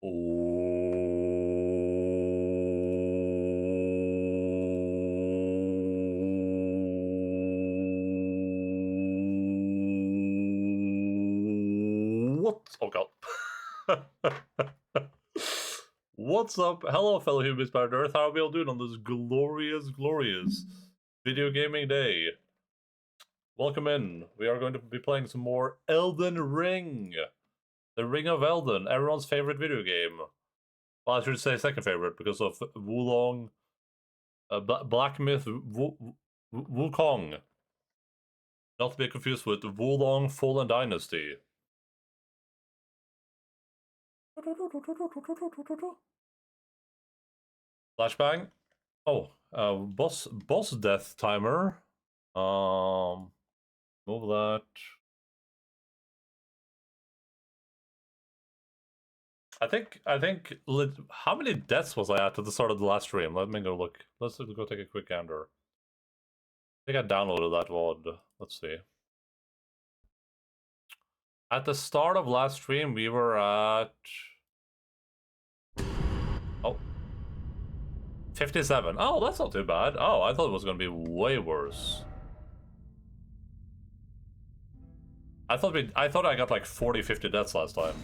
What? Oh god. What's up? Hello, fellow humans planet Earth. How are we all doing on this glorious, glorious video gaming day? Welcome in. We are going to be playing some more Elden Ring. The Ring of Elden, everyone's favorite video game. Well, I should say second favorite because of Wulong, Black Myth Wukong. Not to be confused with Wulong Fallen Dynasty. Flashbang. Oh, boss death timer. Move that. I think. How many deaths was I at the start of the last stream? Let me go look. Let's go take a quick gander. I think I downloaded that VOD. Let's see. At the start of last stream, we were at 57. Oh, that's not too bad. Oh, I thought it was going to be way worse. I thought I got like 40, 50 deaths last time.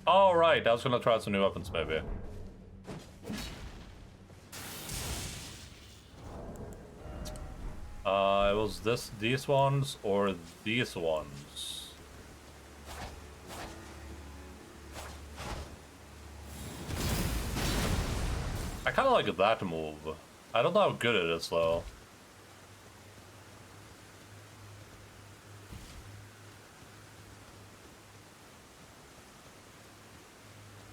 All right, I was gonna try out some new weapons, maybe. It was these ones or these ones. I kind of like that move. I don't know how good it is though.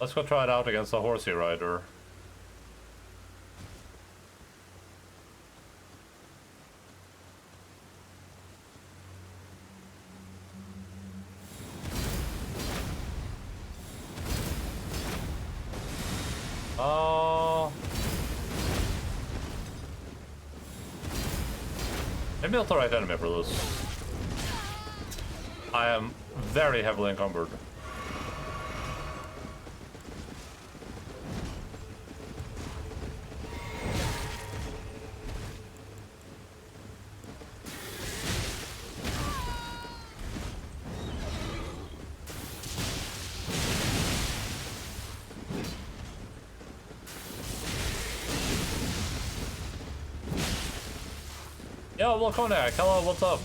Let's go try it out against a horsey rider. Maybe I'll throw right enemy for this. I am very heavily encumbered. Yo, Volconic, hello, what's up?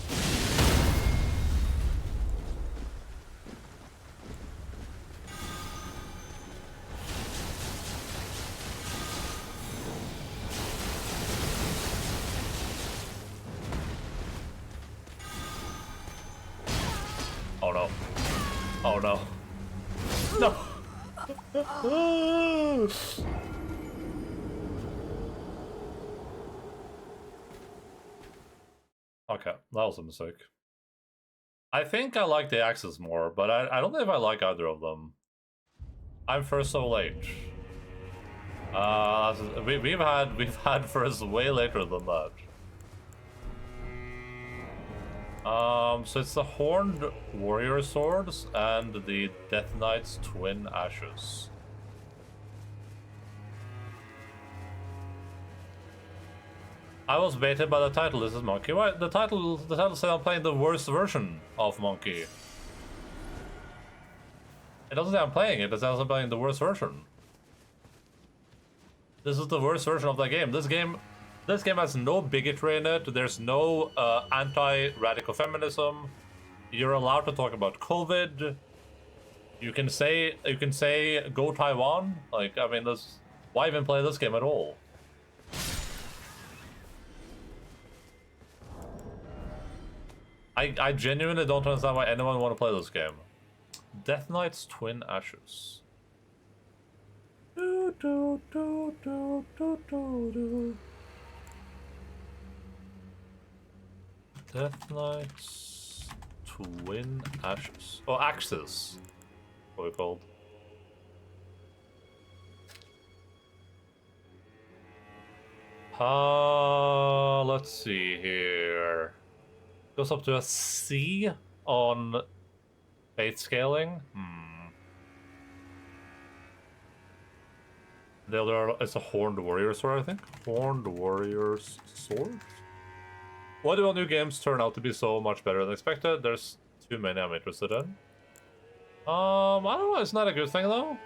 Oh no. Oh no. No! Okay, that was a mistake. I think I like the axes more, but I don't know if I like either of them. I'm first so late. We've had first way later than that. So it's the Horned Warrior Swords and the Death Knight's Twin Ashes. I was baited by the title. This is Monkey. Why the title said I'm playing the worst version of Monkey. It doesn't say I'm playing it. It says I'm playing the worst version. This is the worst version of the game. This game has no bigotry in it. There's no anti-radical feminism. You're allowed to talk about COVID. You can say go Taiwan. Like, I mean, why even play this game at all? I genuinely don't understand why anyone want to play this game. Death Knight's Twin Ashes. Death Knight's Twin Ashes. Oh, Axes. What are they called? Let's see here. Goes up to a C on fate scaling. The other is a Horned Warrior Sword, I think. Horned Warrior's Sword? Why do all new games turn out to be so much better than expected? There's too many I'm interested in. I don't know, it's not a good thing though.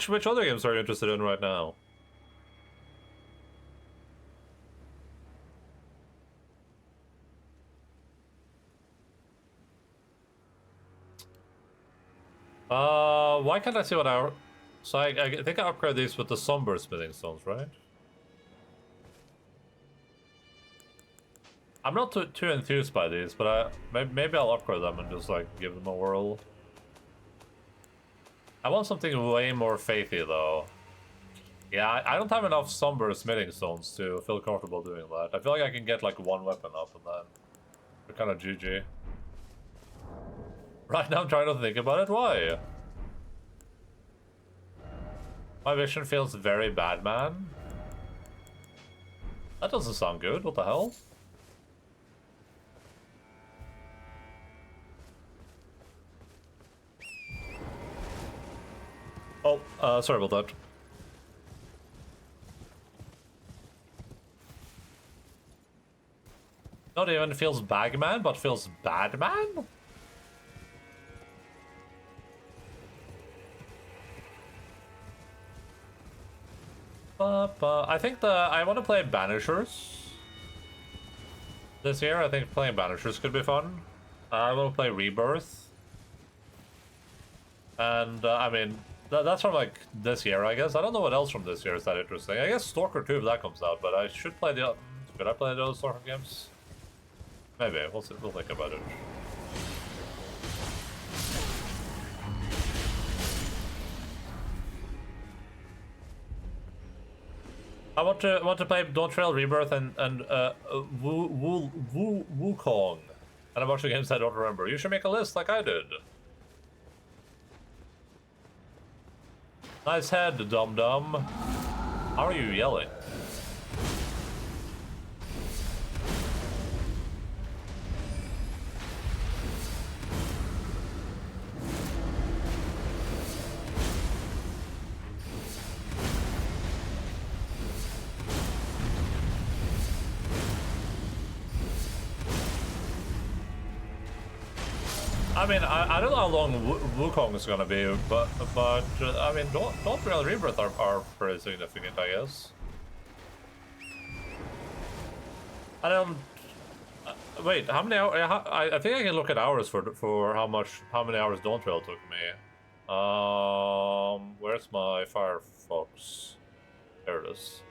Which other games are you interested in right now? Why can't I see what our... So I think I upgrade these with the Somber Smithing Stones, right? I'm not too enthused by these, but maybe I'll upgrade them and just like give them a whirl. I want something way more faithy though. Yeah, I don't have enough Somber Smithing Stones to feel comfortable doing that. I feel like I can get like one weapon up and then we're kind of GG. Right now I'm trying to think about it, why? My vision feels very bad, man. That doesn't sound good, what the hell? Oh, sorry about that. Not even feels Bagman, but feels Badman? I think I want to play Banishers this year. I think playing Banishers could be fun. I will play Rebirth. And, I mean, that's from, like, this year, I guess. I don't know what else from this year is that interesting. I guess Stalker 2 if that comes out, but I should play the... Could I play the other Stalker games? Maybe. We'll see. We'll think about it. I want to play Dawntrail, Rebirth, and Wukong, and a bunch of games I don't remember. You should make a list like I did. Nice head, dum-dum. How are you yelling? I mean, I don't know how long Wukong is gonna be, but I mean, Dawntrail Rebirth are pretty significant, I guess. I don't. Wait, how many hours? I think I can look at hours for how many hours Dawntrail took me. Where's my Firefox? There it is.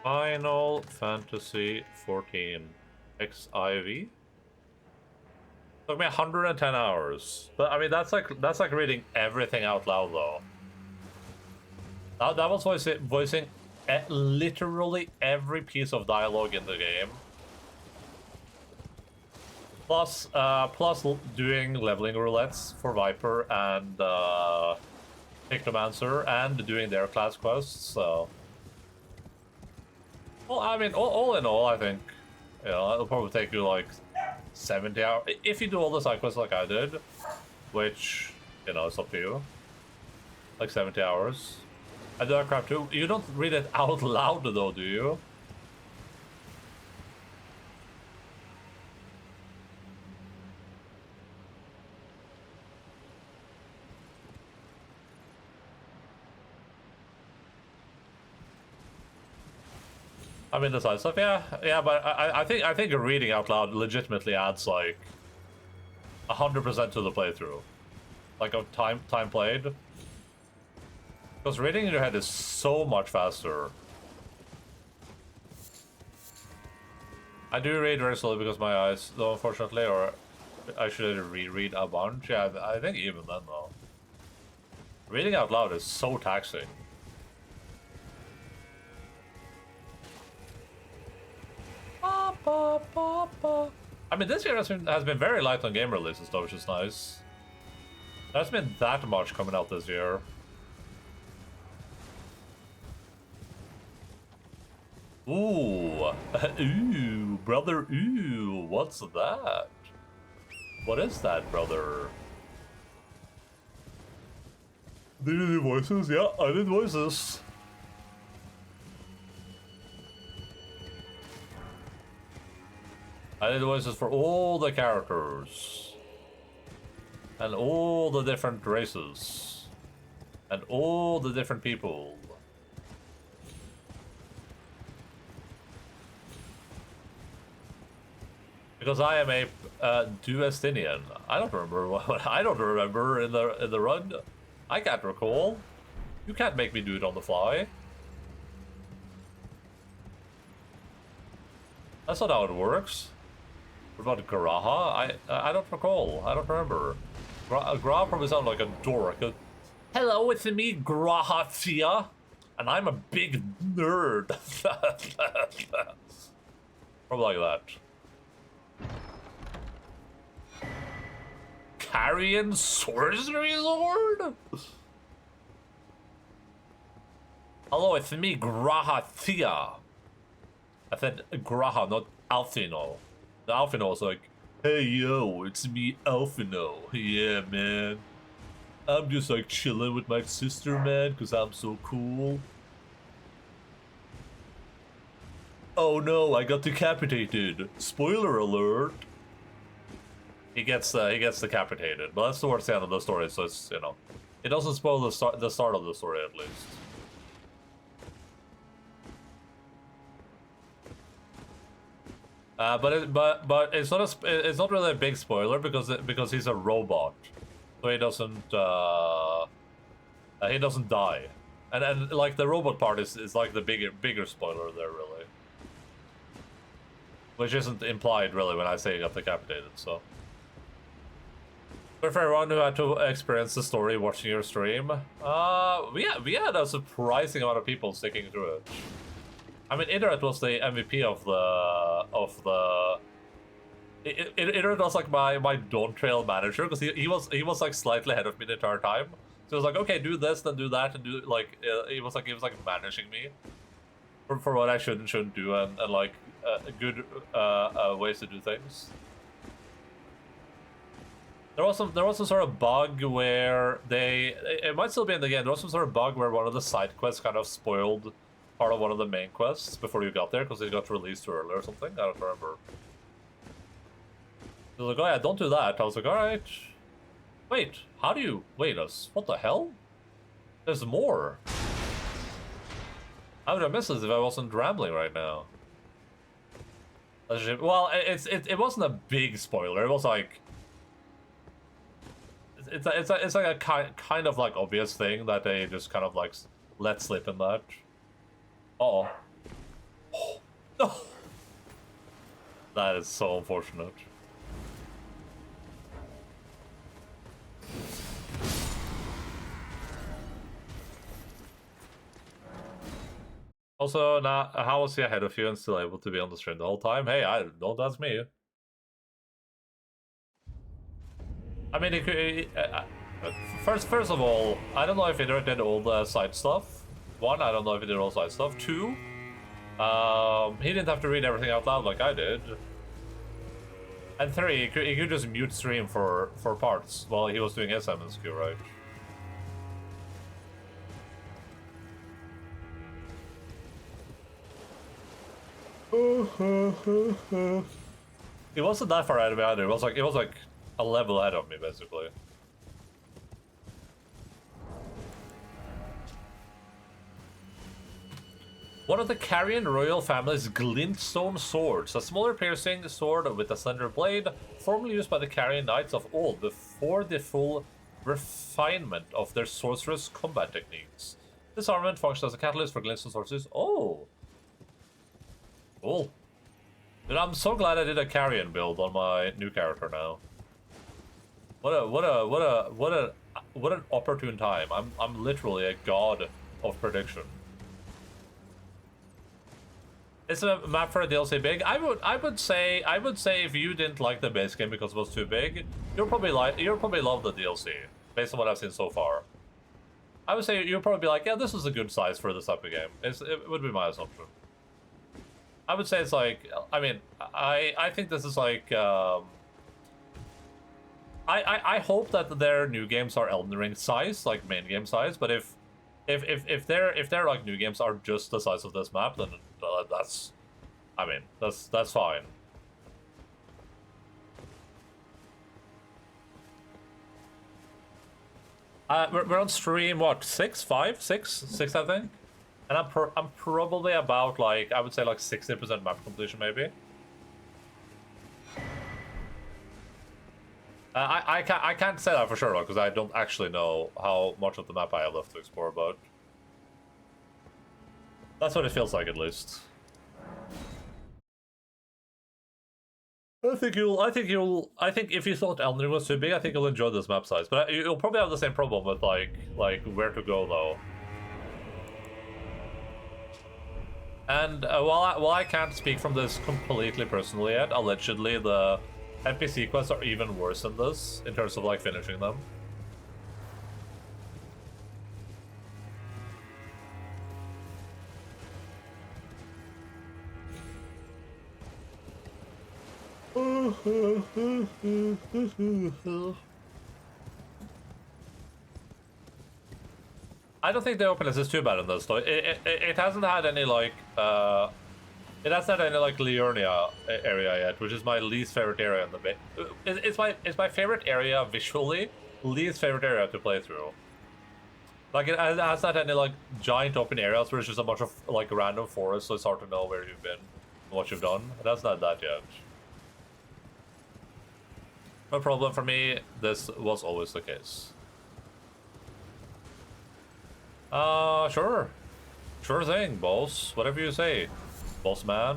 Final Fantasy 14 XIV. Took me 110 hours, but I mean that's like reading everything out loud though. That was voicing literally every piece of dialogue in the game. Plus doing leveling roulettes for Viper and Pictomancer and doing their class quests. So, well, I mean, all in all, I think it'll probably take you like 70 hours if you do all the side quests like I did, which it's up to you. Like 70 hours. I do that crap too. You don't read it out loud though, do you? I mean, the side stuff, yeah, but I think reading out loud legitimately adds like 100% to the playthrough, like of time played. Because reading in your head is so much faster. I do read very slowly because my eyes, though, unfortunately, or I should reread a bunch. Yeah, I think even then though, reading out loud is so taxing. I mean, this year has been very light on game releases, though, which is nice. There hasn't been that much coming out this year. Ooh. Ooh, brother, ooh. What's that? What is that, brother? Did you do voices? Yeah, I did voices. I did voices for all the characters. And all the different races. And all the different people. Because I am a Duestinian. I don't remember what I don't remember in the run. I can't recall. You can't make me do it on the fly. That's not how it works. What about Garaha? I don't recall. I don't remember. Garaha probably sounds like a dork. Hello, it's me, Grahatia, and I'm a big nerd. Probably like that. Carrion Sorcery Lord? Hello, it's me, Grahatia. I said Graha, not Alfino. The Alfino was like, hey yo, it's me, Alfino. Yeah, man. I'm just like chilling with my sister, man, because I'm so cool. Oh no, I got decapitated. Spoiler alert. He gets decapitated, but that's towards the end of the story, so it's, you know, it doesn't spoil the start of the story at least. But it's not really a big spoiler because he's a robot, so he doesn't die, and like the robot part is like the bigger spoiler there really, which isn't implied really when I say he got decapitated. So. But for everyone who had to experience the story watching your stream, we had a surprising amount of people sticking through it. I mean, Internet was the MVP of the. Internet was like my Dawn Trail manager because he was like slightly ahead of me the entire time. So he was like, okay, do this, then do that, and do like he was like managing me for what I should and shouldn't do, and like good ways to do things. There was some sort of bug where it might still be in the game. There was some sort of bug where one of the side quests kind of spoiled part of one of the main quests before you got there because it got released too early or something. I don't remember. He was like, oh yeah, don't do that. I was like, alright. Wait, how do you wait us? What the hell? There's more. I would have missed this if I wasn't rambling right now. Well, it wasn't a big spoiler. It was like it's like a kind of like obvious thing that they just kind of like let slip in that. Uh-oh. Oh. That is so unfortunate. Also, now, how was he ahead of you and still able to be on the stream the whole time? Hey, don't ask me. I mean, first of all, I don't know if he did all the side stuff. One, I don't know if he did all side stuff. Two, he didn't have to read everything out loud like I did. And three, he could just mute stream for parts while he was doing his MSQ, right? He wasn't that far ahead of me either. It was like a level ahead of me, basically. One of the Carrion royal family's glintstone swords, a smaller piercing sword with a slender blade, formerly used by the Carrion knights of old before the full refinement of their sorcerous combat techniques. This armament functions as a catalyst for glintstone sorceries. Oh, cool. Dude, I'm so glad I did a Carrion build on my new character now. What an opportune time. I'm literally a god of prediction. Is a map for a DLC big? I would say if you didn't like the base game because it was too big, you'll probably love the DLC based on what I've seen so far. I would say you'll probably be like, yeah, this is a good size for this type of game. It would be my assumption. I would say it's like, I mean, I think this is like, I hope that their new games are Elden Ring size, like main game size. But if their like new games are just the size of this map, then that's, I mean, that's fine. We're on stream, what, 6, I think, and I'm probably about like, I would say like 60% map completion maybe. I can't say that for sure because I don't actually know how much of the map I have left to explore, but that's what it feels like at least. I think if you thought Elden Ring was too big, I think you'll enjoy this map size. But you'll probably have the same problem with like where to go though. And while I can't speak from this completely personally yet, allegedly the NPC quests are even worse than this in terms of like finishing them. I don't think the openness is too bad in this though. It hasn't had any like it hasn't had any like Liurnia area yet, which is my least favorite area in the bit. It's my favorite area visually, least favorite area to play through. Like it hasn't had any like giant open areas where it's just a bunch of like random forests, so it's hard to know where you've been and what you've done. It hasn't had that yet. No problem for me, this was always the case. Sure. Sure thing, boss. Whatever you say, boss man.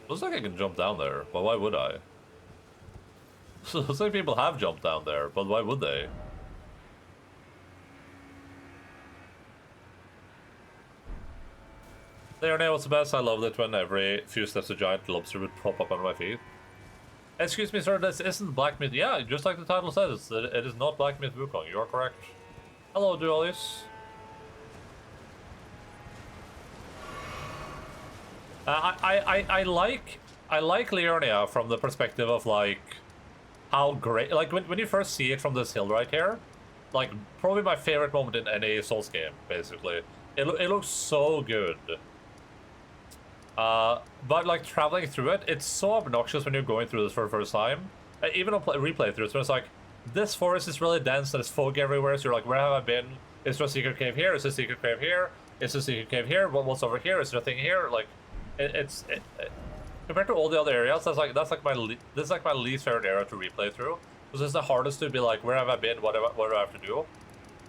Looks like I can jump down there, but why would I? Looks like people have jumped down there, but why would they? There, what's the best? I loved it when every few steps a giant lobster would pop up on my feet. Excuse me, sir, this isn't Black Myth. Yeah, just like the title says, it is not Black Myth Wukong. You are correct. Hello, Dualis. I like Liurnia from the perspective of like how great, like when you first see it from this hill right here, like probably my favorite moment in any Souls game, basically. It looks so good. But like traveling through it, it's so obnoxious when you're going through this for the first time. Even on replay through it, so it's like, this forest is really dense, there's fog everywhere, so you're like, where have I been? Is there a secret cave here? Is there a secret cave here? Is there a secret cave here? What's over here? Is there a thing here? Like, compared to all the other areas, this is like my least favorite area to replay through. Because it's the hardest to be like, where have I been? What do I have to do?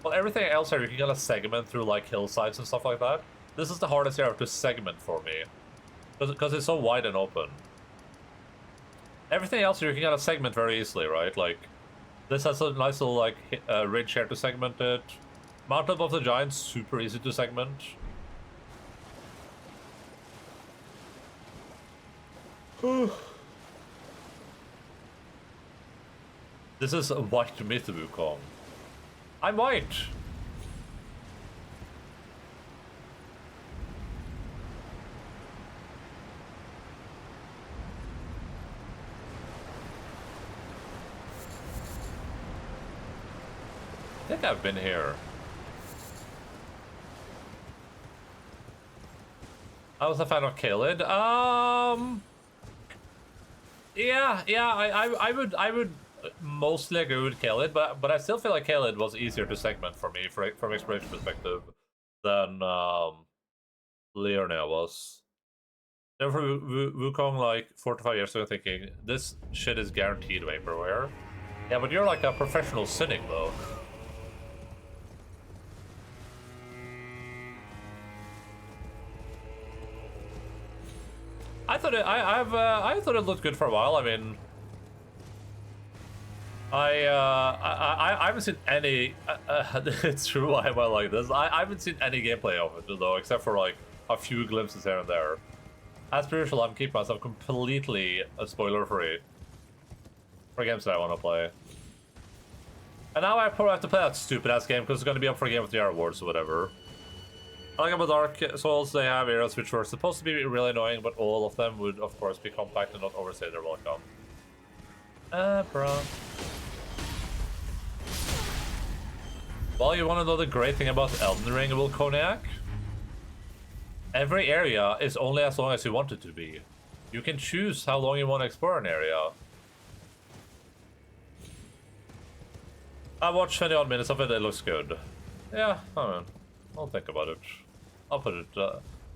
Well, everything else here you can kind of segment through like hillsides and stuff like that. This is the hardest area to segment for me, because it's so wide and open. Everything else here you can kind of segment very easily, right? Like, this has a nice little like ridge here to segment it. Mountain of the Giants, super easy to segment. This is a white myth Wukong. I'm white. I think I've been here. I was a fan of Khalid. Yeah, I would mostly agree with Khalid, but I still feel like Khalid was easier to segment for me from exploration perspective than Liurnia was. Never Wukong like 4 to 5 years ago thinking this shit is guaranteed vaporware. Yeah, but you're like a professional cynic though. I thought I thought it looked good for a while. I mean, I haven't seen any. It's true. I went like this. I haven't seen any gameplay of it though, except for like a few glimpses here and there. As per usual, I'm keeping myself completely spoiler free for games that I want to play. And now I probably have to play that stupid ass game because it's going to be up for Game of the Year awards or whatever. I like about Dark Souls, they have areas which were supposed to be really annoying, but all of them would, of course, be compact and not overstay their welcome. Bro. Well, you want to know the great thing about Elden Ring, Will Koniak? Every area is only as long as you want it to be. You can choose how long you want to explore an area. I watched 20 odd minutes of it, it looks good. Yeah, I mean, I'll think about it. I'll put it,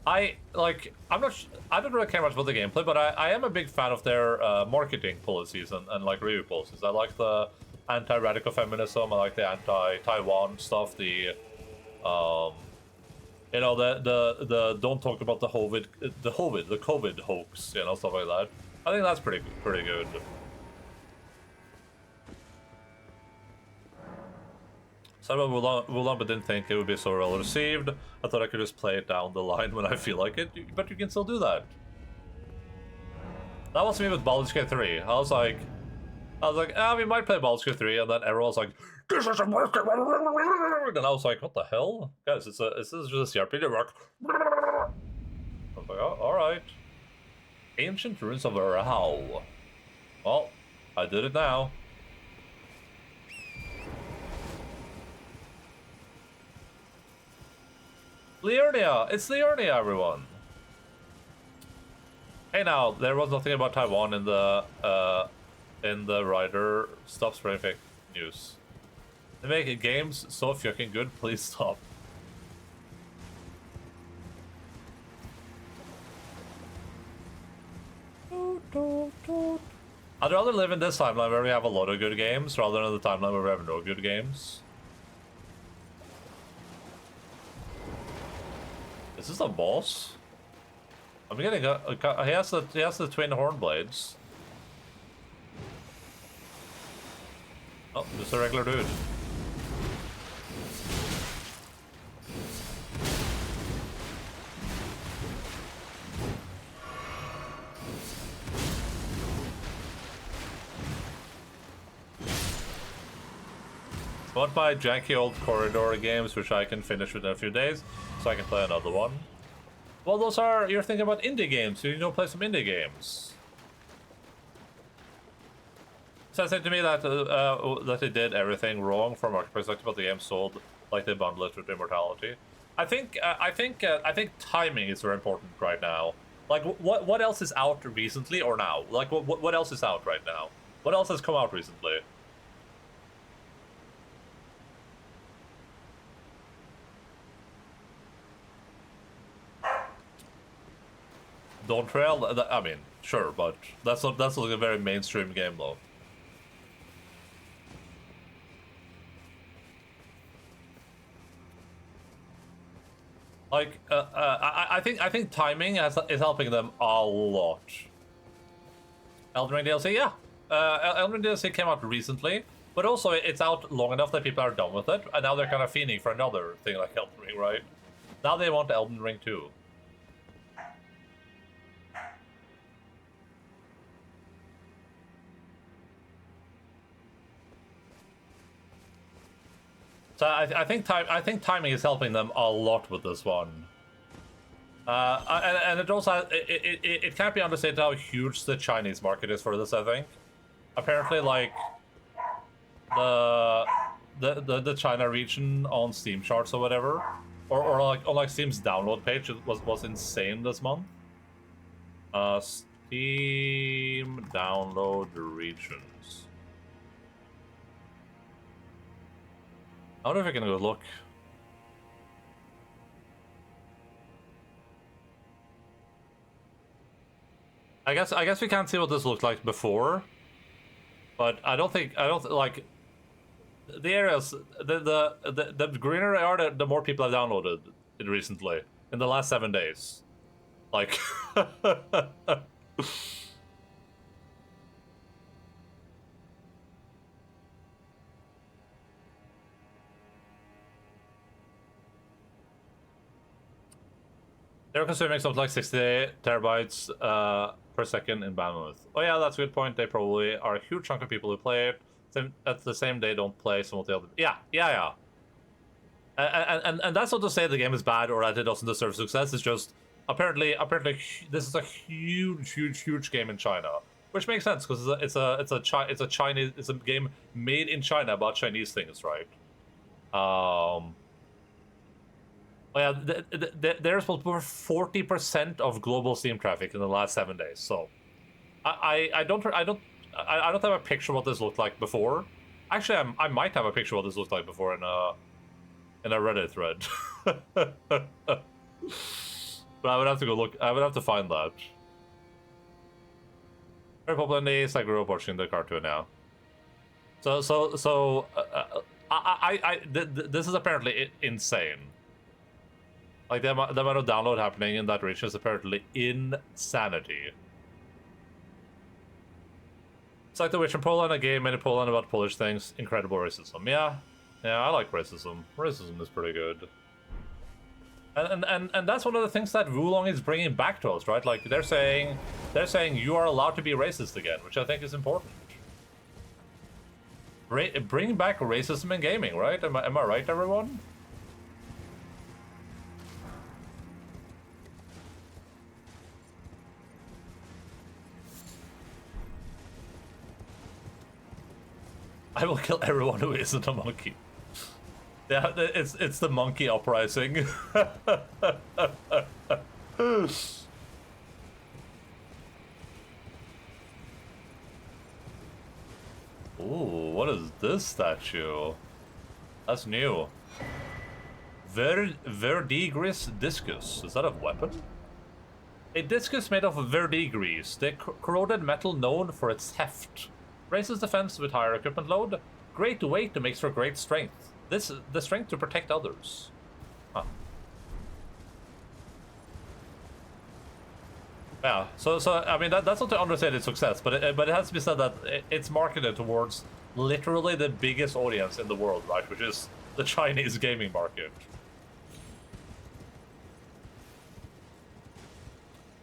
I don't really care much about the gameplay, but I am a big fan of their marketing policies and like review policies. I like the anti-radical feminism, I like the anti-Taiwan stuff, the you know, the don't talk about the COVID hoax, you know, stuff like that. I think that's pretty good. Someone Wulan, but didn't think it would be so well received. I thought I could just play it down the line when I feel like it, but you can still do that. That was me with Baldur's Gate 3. I was like, we might play Baldur's Gate 3, and then everyone was like, this is a market, and I was like, what the hell? Guys, this is just a CRPG work. I was like, oh, alright. Ancient Ruins of Rahau. Well, I did it now. Liurnia! It's Liurnia, everyone! Hey now, there was nothing about Taiwan in the writer stop spreading fake news. They make games so fucking good, please stop. I'd rather live in this timeline where we have a lot of good games rather than the timeline where we have no good games. Is this a boss? I'm getting he has the twin horn blades. Oh, just a regular dude. One of my janky old corridor games, which I can finish within a few days, so I can play another one. Well, those are, you're thinking about indie games, so you know, play some indie games. So I said to me that that they did everything wrong from our perspective, but the game sold like they bundle it with Immortality. I think timing is very important right now. Like, what else is out recently or now? Like, what else is out right now? What else has come out recently? Dawn Trail? I mean, sure, but that's not like a very mainstream game though. Like, I think timing is helping them a lot. Elden Ring DLC, yeah. Elden Ring DLC came out recently, but also it's out long enough that people are done with it, and now they're kind of fiending for another thing like Elden Ring, right? Now they want Elden Ring 2. So I think timing is helping them a lot with this one. And it also it can't be understated how huge the Chinese market is for this. I think apparently like the China region on Steam charts or whatever, or like on like Steam's download page was insane this month. Steam download regions. I wonder if I can go look. I guess we can't see what this looked like before, but I don't like the areas. The greener they are, the more people have downloaded it recently in the last 7 days. Like, they're consuming something like 60 terabytes per second in bandwidth. Oh yeah, that's a good point. They probably are a huge chunk of people who play it. At the same day, don't play some of the other. Yeah. And that's not to say the game is bad or that it doesn't deserve success. It's just apparently this is a huge game in China, which makes sense because it's a game made in China about Chinese things, right? Oh yeah, they're responsible for 40% of global Steam traffic in the last 7 days. So I don't have a picture of what this looked like before. Actually, I might have a picture of what this looked like before in a Reddit thread. But I would have to go look. I would have to find that. Very popular in the East. I grew up watching the cartoon now. This is apparently insane. Like the amount of download happening in that region is apparently insanity. It's like The Witch in Poland, a game made in Poland about Polish things. Incredible racism. Yeah, I like racism. Racism is pretty good. And that's one of the things that Wulong is bringing back to us, right? Like they're saying you are allowed to be racist again, which I think is important. Bring back racism in gaming, right? Am I right, everyone? I will kill everyone who isn't a monkey. Yeah, it's the monkey uprising. Ooh, what is this statue? That's new. Verdigris discus. Is that a weapon? A discus made of verdigris, the corroded metal known for its heft. Raises defense with higher equipment load. Great weight makes for great strength. This is the strength to protect others. Huh. Yeah, so I mean that's not to understate its success, but it has to be said that it's marketed towards literally the biggest audience in the world, right? Which is the Chinese gaming market.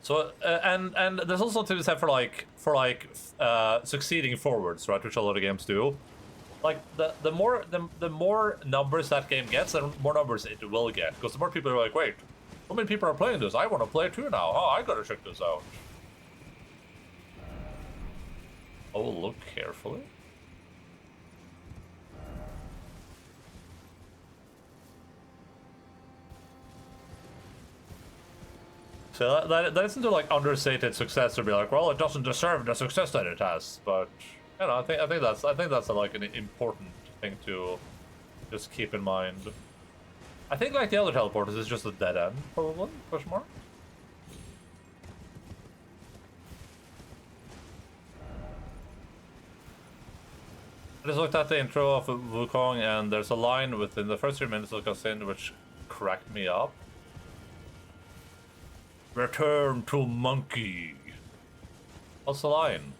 So and there's also something to be said for succeeding forwards, right? Which a lot of games do. Like the more numbers that game gets, the more numbers it will get. Because the more people are like, wait, how many people are playing this? I want to play it too now. Oh, I gotta check this out. Oh, look carefully. So that isn't to like understate its success or be like, well, it doesn't deserve the success that it has. But you know, I think that's like an important thing to just keep in mind. I think like the other teleporters is just a dead end, probably. Question mark. I just looked at the intro of Wukong, and there's a line within the first 3 minutes of the cutscene which cracked me up. Return to monkey. What's the line?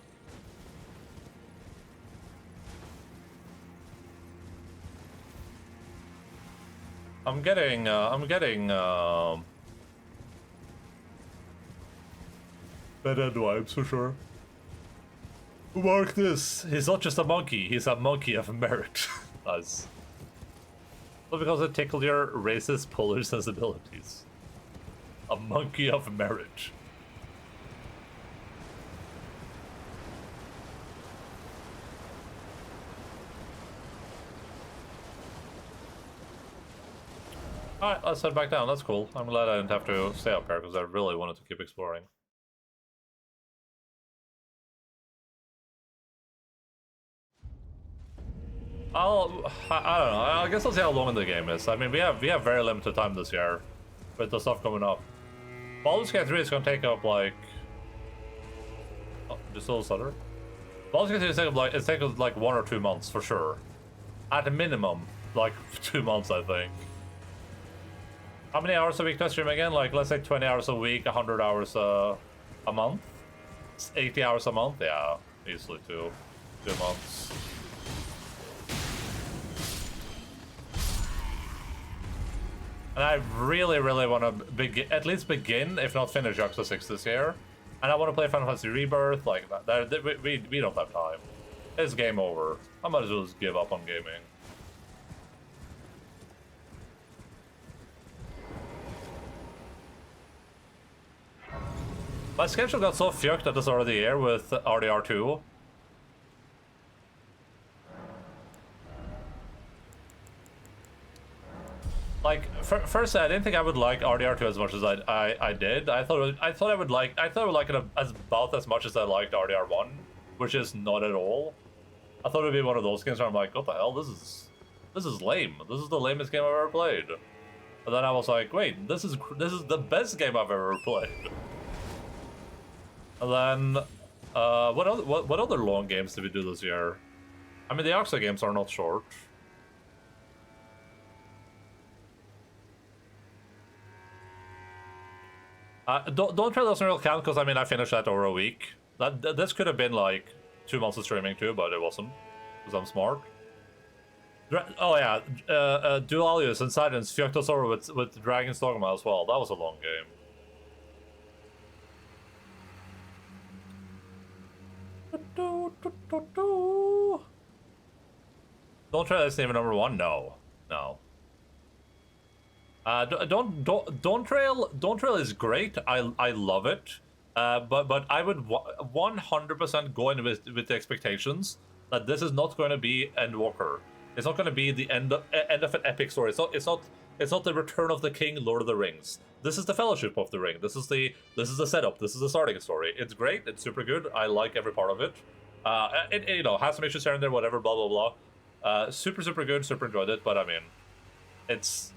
I'm getting bad end vibes for sure. Mark this. He's not just a monkey. He's a monkey of merit. Nice. Well, because it tickled your racist polar sensibilities. A monkey of merit. Alright, let's head back down. That's cool. I'm glad I didn't have to stay up here because I really wanted to keep exploring. I don't know. I guess I'll see how long the game is. I mean, we have very limited time this year with the stuff coming up. Baldur's Gate 3 is gonna take up like. Oh, just a little stutter. Baldur's Gate 3 is taking up like 1 or 2 months for sure. At a minimum, like 2 months, I think. How many hours a week do I stream again? Like, let's say 20 hours a week, 100 hours a month? It's 80 hours a month? Yeah, easily 2 months. And I really, really want to at least begin, if not finish, Yakuza 6 this year. And I want to play Final Fantasy Rebirth. Like, we don't have time. It's game over. I might as well just give up on gaming. My schedule got so fucked at the start of the year with RDR2. Like, first, I didn't think I would like RDR2 as much as I did. I thought I would like it about as much as I liked RDR1, which is not at all. I thought it would be one of those games where I'm like, what the hell? This is lame. This is the lamest game I've ever played. And then I was like, wait, this is the best game I've ever played. And then, what other long games did we do this year? I mean, the Yakuza games are not short. Don't try doesn't really count because I mean I finished that over a week. This could have been like 2 months of streaming too, but it wasn't because I'm smart. Oh yeah, Dualius and Silence fucked us over with Dragon's Dogma as well. That was a long game. Don't try this even number 1. No. Don't Trail is great. I love it. But I would 100% go in with the expectations that this is not going to be Endwalker. It's not going to be the end of an epic story. It's not the Return of the King, Lord of the Rings. This is the Fellowship of the Ring. This is the setup. This is the starting story. It's great. It's super good. I like every part of it. It you know, has some issues here and there, whatever, blah blah blah. Super good. Super enjoyed it. But I mean, it's.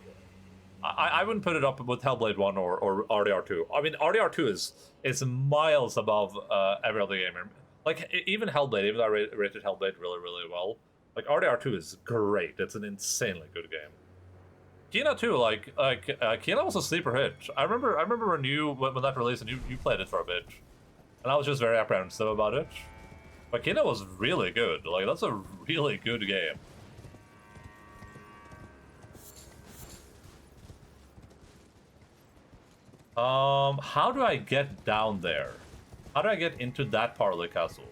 I wouldn't put it up with Hellblade 1 or RDR2. I mean, RDR2 is miles above every other game. Like, even Hellblade, even though I rated Hellblade really, really well, like, RDR2 is great. It's an insanely good game. Kena too, like Kena was a sleeper hit. I remember when that released and you played it for a bit. And I was just very apprehensive about it. But Kena was really good. Like, that's a really good game. How do I get down there? How do I get into that part of the castle?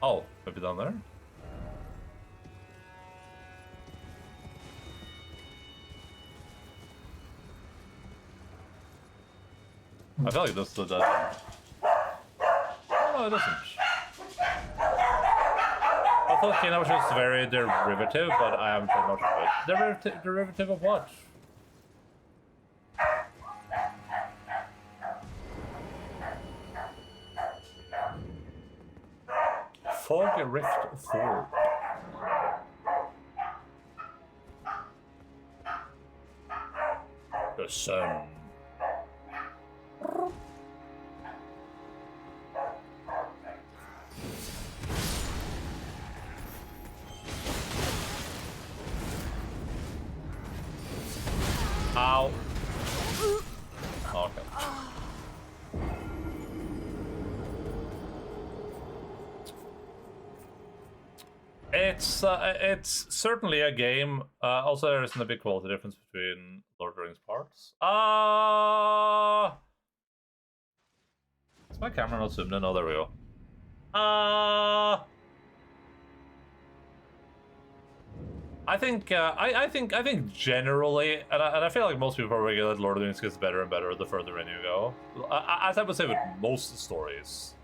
Oh, maybe down there? I feel like this is the dead end. Oh, no, it isn't. I thought Kena was just very derivative, but I haven't played much of it. Derivative of what? Fog Rift 4. The sun. Ow. Okay. It's certainly a game. Also, there isn't a big quality difference between Lord of the Rings parts. Is my camera not zoomed in? Oh, there we go. I think generally, and I feel like most people probably get that Lord of the Rings gets better and better the further in you go. As I would say with most stories.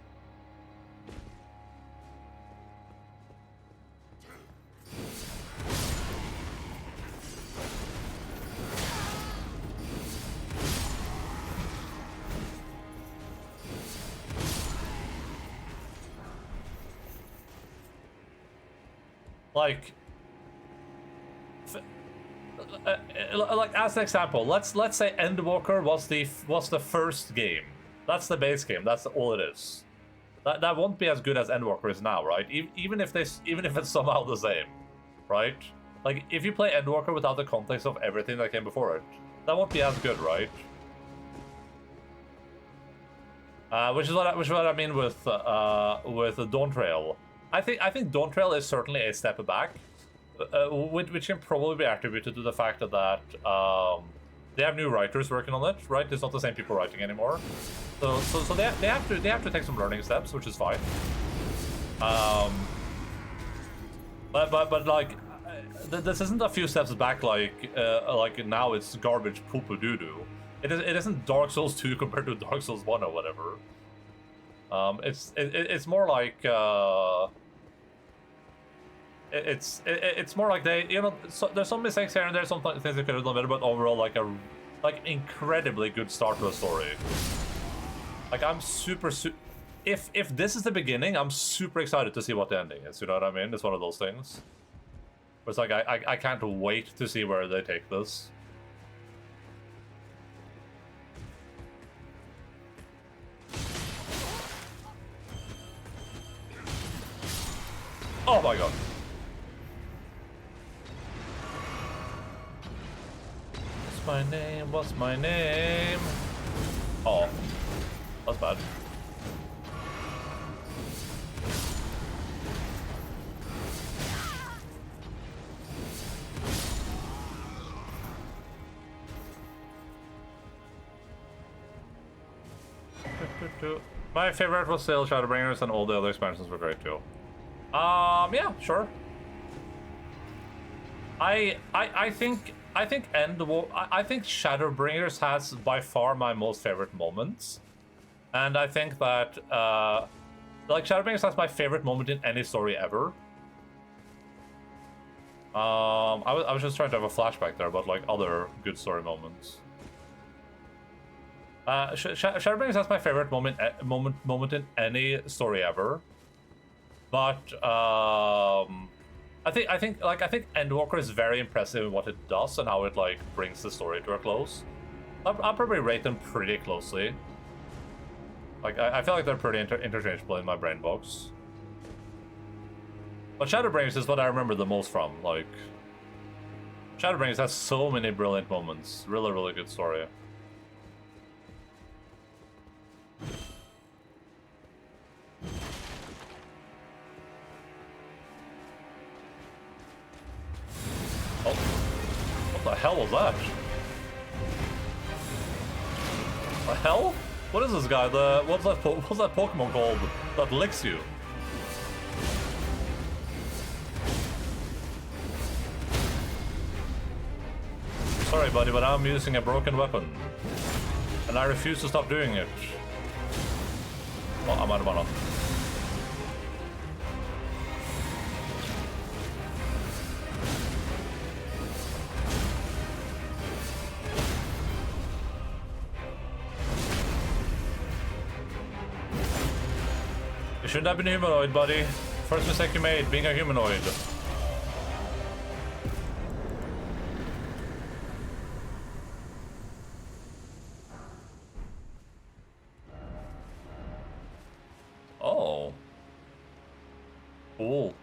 Like as an example, let's say Endwalker was the first game. That's the base game. That's all it is. That won't be as good as Endwalker is now, right? Even if it's somehow the same. right? Like, if you play Endwalker without the context of everything that came before it, that won't be as good, right? Which is what I mean with Dawn Trail. I think Dawn Trail is certainly a step back, which can probably be attributed to the fact that they have new writers working on it, right? It's not the same people writing anymore, so they have to take some learning steps, which is fine. But like, this isn't a few steps back. Like now it's garbage poo poo doo doo. It isn't Dark Souls 2 compared to Dark Souls 1 or whatever. It's more like it's more like they, you know, there's some mistakes here and there's some things they could have done better, but overall like incredibly good start to a story. Like I'm if this is the beginning, I'm super excited to see what the ending is. You know what I mean? It's one of those things. It's like I can't wait to see where they take this. Oh my god. What's my name? What's my name? Oh. That's bad. My favorite was still Shadowbringers, and all the other expansions were great too. Yeah, sure. I think Shadowbringers has by far my most favorite moments, and I think that like Shadowbringers has my favorite moment in any story ever. I was just trying to have a flashback there, but like other good story moments. Shadowbringers has my favorite moment in any story ever. But I think Endwalker is very impressive in what it does and how it like brings the story to a close. I'll probably rate them pretty closely. Like I feel like they're pretty interchangeable in my brain box. But Shadowbringers is what I remember the most from. Like Shadowbringers has so many brilliant moments. Really, really good story. Oh, what the hell was that? The hell? What is this guy? What's that Pokemon called that licks you? Sorry, buddy, but I'm using a broken weapon, and I refuse to stop doing it. Oh, I'm out of mana. You shouldn't have been a humanoid, buddy. First mistake you made, being a humanoid. Oh. Cool.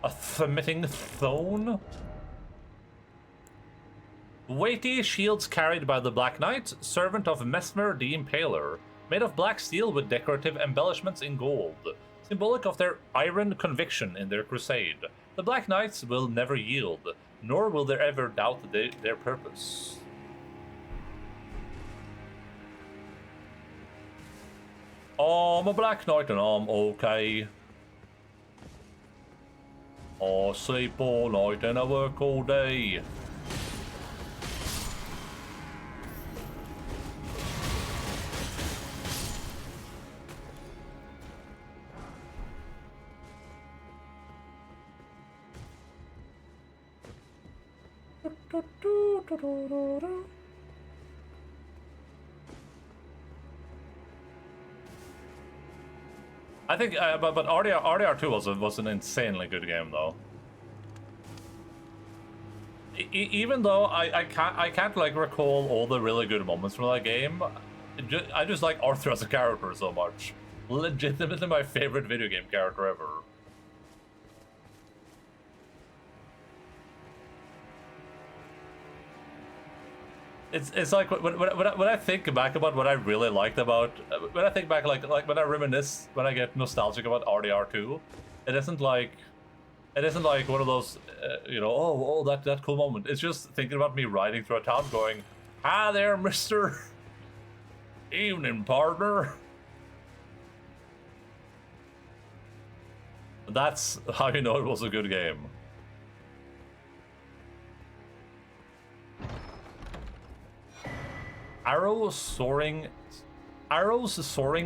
A Thmitting Thone? Weighty shields carried by the Black Knight, servant of Mesmer the Impaler, made of black steel with decorative embellishments in gold, symbolic of their iron conviction in their crusade. The Black Knights will never yield, nor will they ever doubt their purpose. I'm a Black Knight and I'm okay. I sleep all night and I work all day. I think, but RDR2 was an insanely good game though. Even though I can't like recall all the really good moments from that game, I just like Arthur as a character so much. Legitimately my favorite video game character ever. It's like when I think back about what I really liked about when I think back like when I reminisce, when I get nostalgic about RDR2, it isn't like one of those you know, oh that cool moment. It's just thinking about me riding through a town going, "Hi there, mister. Evening, partner." That's how you know it was a good game. Arrow's Soaring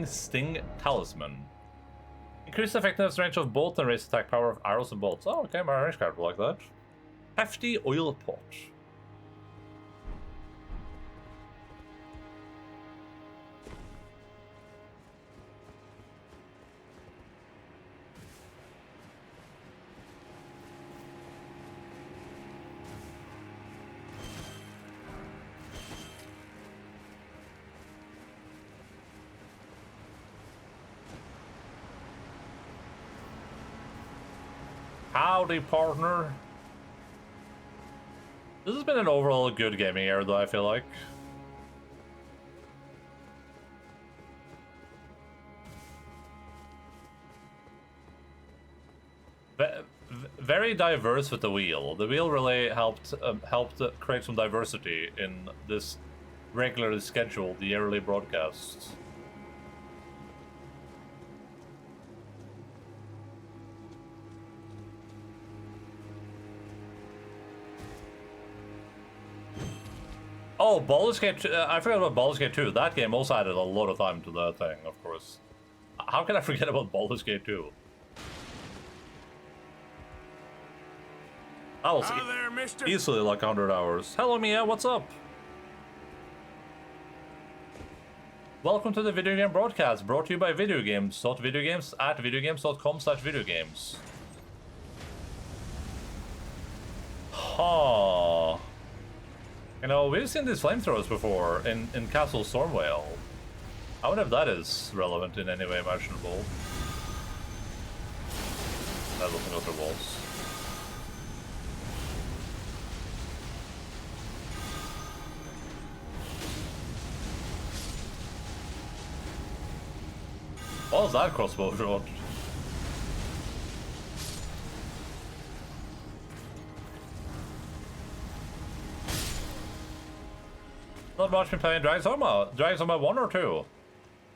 Sting Talisman. Increase the effectiveness range of bolts and raise attack power of arrows and bolts. Oh, okay, my range card will like that. Hefty Oil Pot. Howdy, partner. This has been an overall good gaming era, though, I feel like. Very diverse with the wheel. The wheel really helped create some diversity in this regularly scheduled yearly broadcasts. Oh, Baldur's Gate 2, I forgot about Baldur's Gate 2. That game also added a lot of time to that thing, of course. How can I forget about Baldur's Gate 2? That was easily like 100 hours. Hello, Mia, what's up? Welcome to the video game broadcast, brought to you by Video Games. Videogames at videogames.com/videogames. Huh. You know, we've seen these flamethrowers before in Castle Stormwale. I wonder if that is relevant in any way imaginable. That doesn't go through walls. What was that crossbow shot? Not much been playing Dragon's Dogma 1 or 2.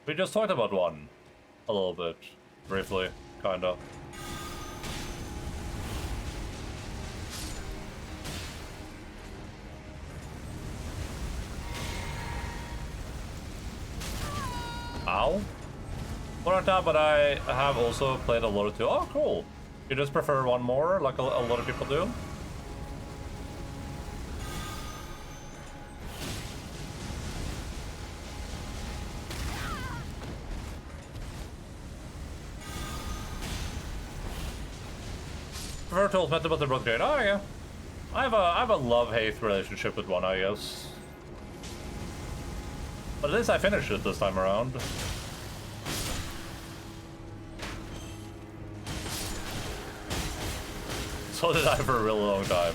We just talked about 1. A little bit. Briefly. Kinda. Ow. One on top, but I have also played a lot of 2. Oh, cool. You just prefer 1 more, like a lot of people do? Prefer to Ultimate, but they're both great. Oh, yeah. I have a love-hate relationship with 1, I guess. But at least I finished it this time around. So did I for a really long time.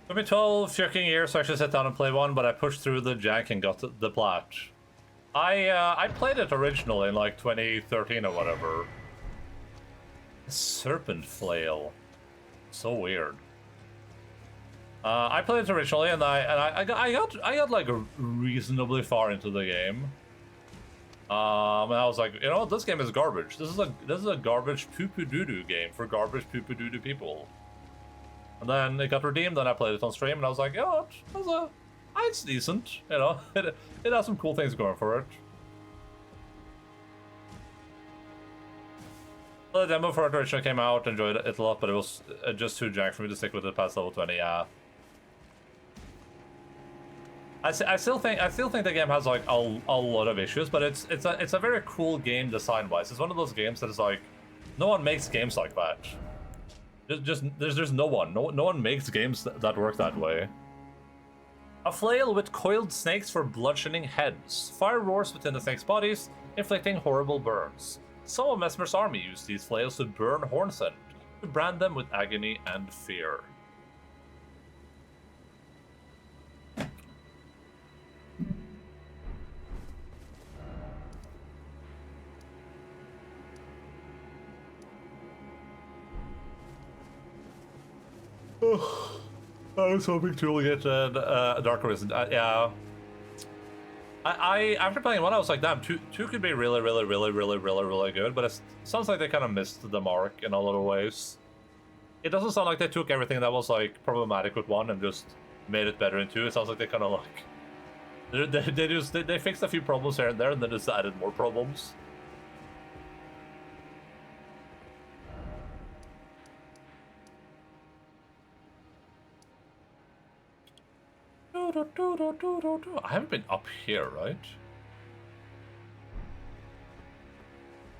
Took me 12 fucking years to actually sit down and play 1, but I pushed through the jank and got the plat. I played it originally in like 2013 or whatever. Serpent flail, so weird. I played it originally, and I got like reasonably far into the game. And I was like, you know what, this game is garbage. This is a garbage poo-poo doo-doo game for garbage poo-poo doo-doo people. And then it got redeemed, and I played it on stream, and I was like, oh, it's decent, you know. It has some cool things going for it. Well, the demo for it originally came out, enjoyed it a lot, but it was just too jank for me to stick with it past level 20, yeah. I still think the game has like a lot of issues, but it's a very cool game design wise. It's one of those games that is like, no one makes games like that. There's no one makes games that work that way. A flail with coiled snakes for bludgeoning heads. Fire roars within the snakes' bodies, inflicting horrible burns. Some of Mesmer's army used these flails to burn Hornsend, to brand them with agony and fear. I was hoping to get a Dark Arisen. Yeah. I after playing one, I was like, damn, two could be really good, but it sounds like they kind of missed the mark in a lot of ways. It doesn't sound like they took everything that was like problematic with one and just made it better in two. It sounds like they kind of like they fixed a few problems here and there, and then just added more problems. I haven't been up here, right?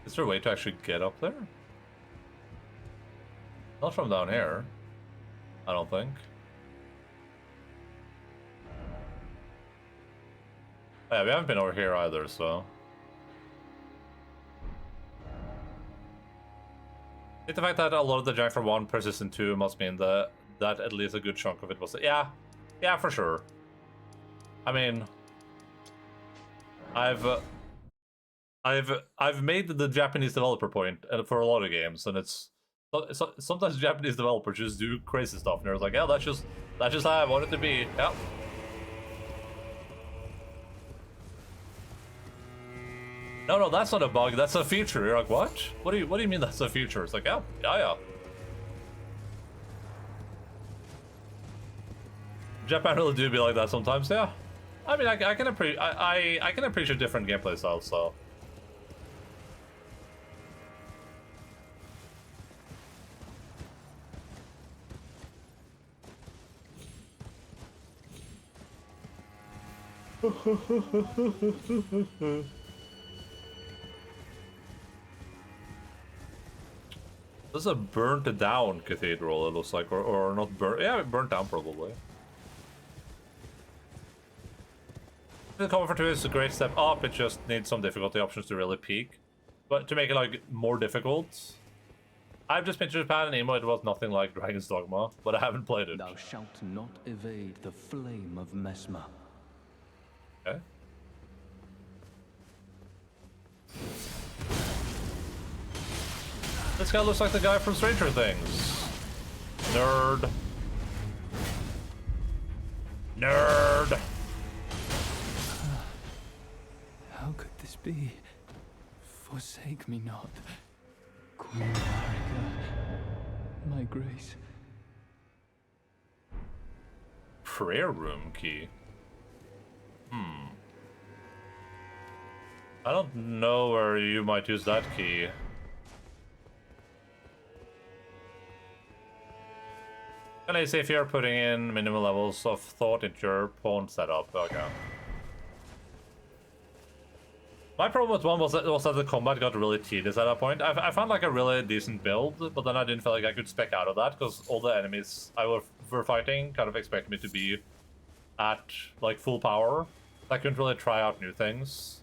Is there a way to actually get up there? Not from down here, I don't think. Oh, yeah, we haven't been over here either, so... I think the fact that a lot of the junk from 1 persists in 2 must mean that at least a good chunk of it was... Yeah, for sure. I mean... I've made the Japanese developer point for a lot of games, and it's... sometimes Japanese developers just do crazy stuff, and they're like, yeah, that's just how I want it to be. Yeah. No, that's not a bug. That's a feature. You're like, what? What do you mean that's a feature? It's like, yeah. Japan really do be like that sometimes. Yeah. I mean, I can appreciate different gameplay styles. So. This is a burnt down cathedral, it looks like, or not burnt. Yeah, it burnt down probably. The comfort 2 is a great step up. It just needs some difficulty options to really peak, but to make it like more difficult. I've just been to Japan and Emo. It was nothing like Dragon's Dogma, but I haven't played it. Thou shalt not evade the flame of Mesmer. Okay. This guy looks like the guy from Stranger Things. Nerd. Nerd. How could this be? Forsake me not, Queen Marika, my grace. Prayer room key. I don't know where you might use that key. Can I say if you're putting in minimal levels of thought into your pawn setup? Okay. My problem with one was that the combat got really tedious at that point. I found like a really decent build, but then I didn't feel like I could spec out of that because all the enemies I were fighting kind of expected me to be at like full power. I couldn't really try out new things.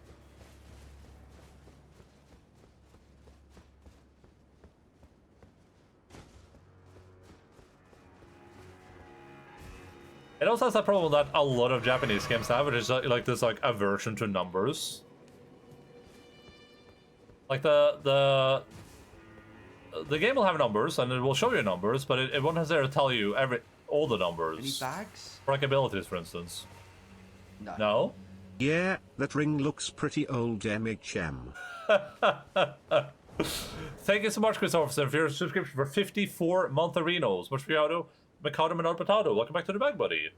It also has that problem that a lot of Japanese games have, which is like this like aversion to numbers. Like the game will have numbers and it will show you numbers, but it won't necessarily tell you all the numbers. Any bags? For like abilities, for instance. No? Yeah, that ring looks pretty old, MHM. Thank you so much, Christopher, for your subscription for 54 Montherinos. Much Piado, Mikado Menard Potato. Welcome back to the bag, buddy.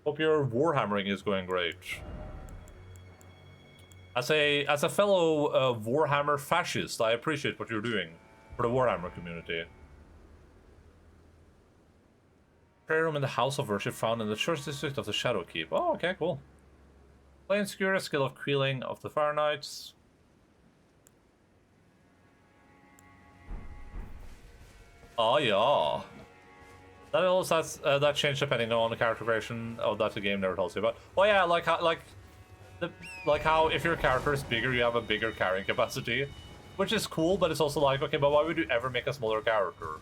Hope your warhammering is going great. As a fellow Warhammer fascist, I appreciate what you're doing for the Warhammer community. Prayer room in the house of worship found in the church district of the Shadow Keep. Oh, okay, cool. Flame Skewer, skill of Quelling of the Fire Knights. Oh yeah. That also has that change depending on the character version of that the game never tells you about. Oh yeah, like how if your character is bigger, you have a bigger carrying capacity, which is cool. But it's also like, okay, but why would you ever make a smaller character?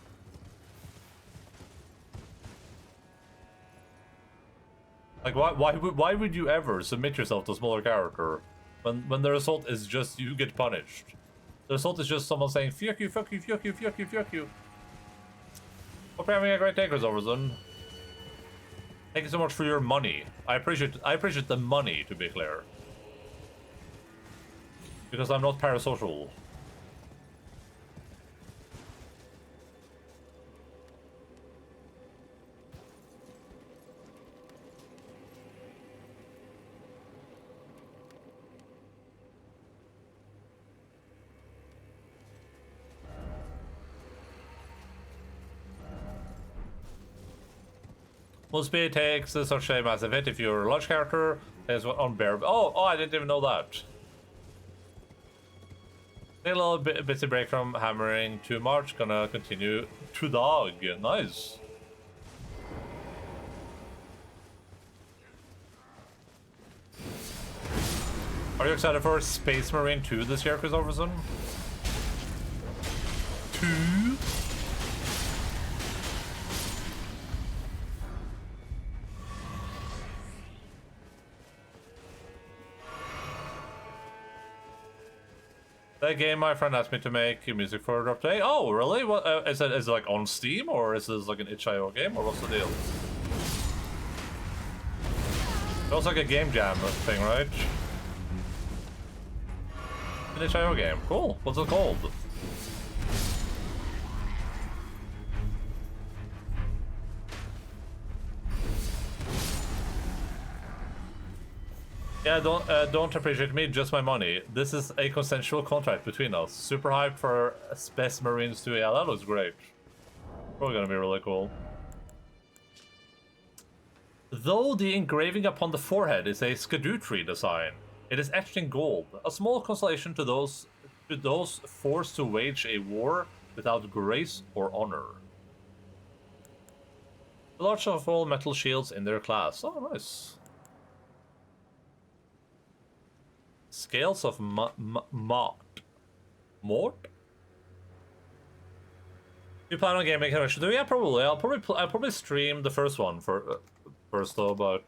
Like why would you ever submit yourself to a smaller character when the result is just you get punished? The result is just someone saying fuck you, fuck you, fuck you, fuck you, fuck you. Hope you're having a great day, Chris Overson. Thank you so much for your money. I appreciate the money, to be clear. Because I'm not parasocial. Full speed takes such a massive hit if you're a large character. It's unbearable. Oh, I didn't even know that. Take a little bitsy break from hammering too much. Gonna continue to dog. Nice. Are you excited for Space Marine 2 this year, Chris Overson? 2? That game my friend asked me to make music for Drop Day. Oh, really? What is it like on Steam, or is this like an itch.io game, or what's the deal? Feels like a game jam thing, right? An itch.io game. Cool. What's it called? Yeah, don't appreciate me, just my money. This is a consensual contract between us. Super hyped for Space Marines 2. Yeah, that was great. Probably gonna be really cool. Though the engraving upon the forehead is a Erdtree design, it is etched in gold, a small consolation to those forced to wage a war without grace or honor. The large of all metal shields in their class. Oh, nice. Scales of Mort. You plan on gaming connection? Do yeah, probably. I'll probably stream the first one first though, but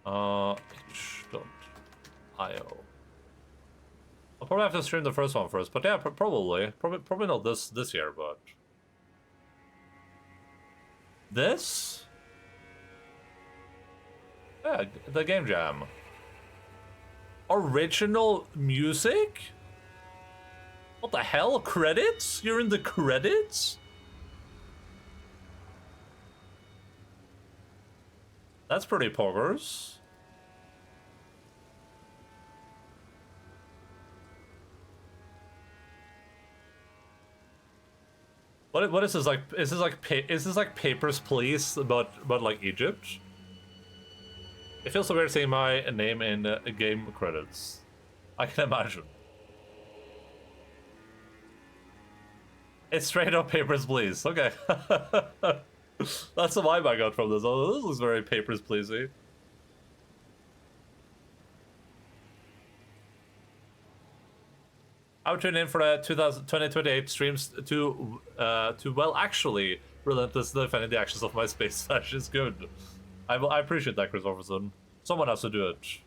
itch.io. I'll probably have to stream the first one first, but yeah, probably not this year, but this. Yeah, the game jam. Original music? What the hell? Credits? You're in the credits? That's pretty poggers. What is this like? Is this like Papers, Please, but like Egypt? It feels so weird seeing my name in game credits. I can imagine. It's straight up Papers, Please. Okay. That's the vibe I got from this. Oh, this looks very Papers, Pleasey. I would tune in for the 2028 streams to well, actually, relentlessly defending the actions of my space flash is good. I appreciate that, Chris Overson. Someone has to do it.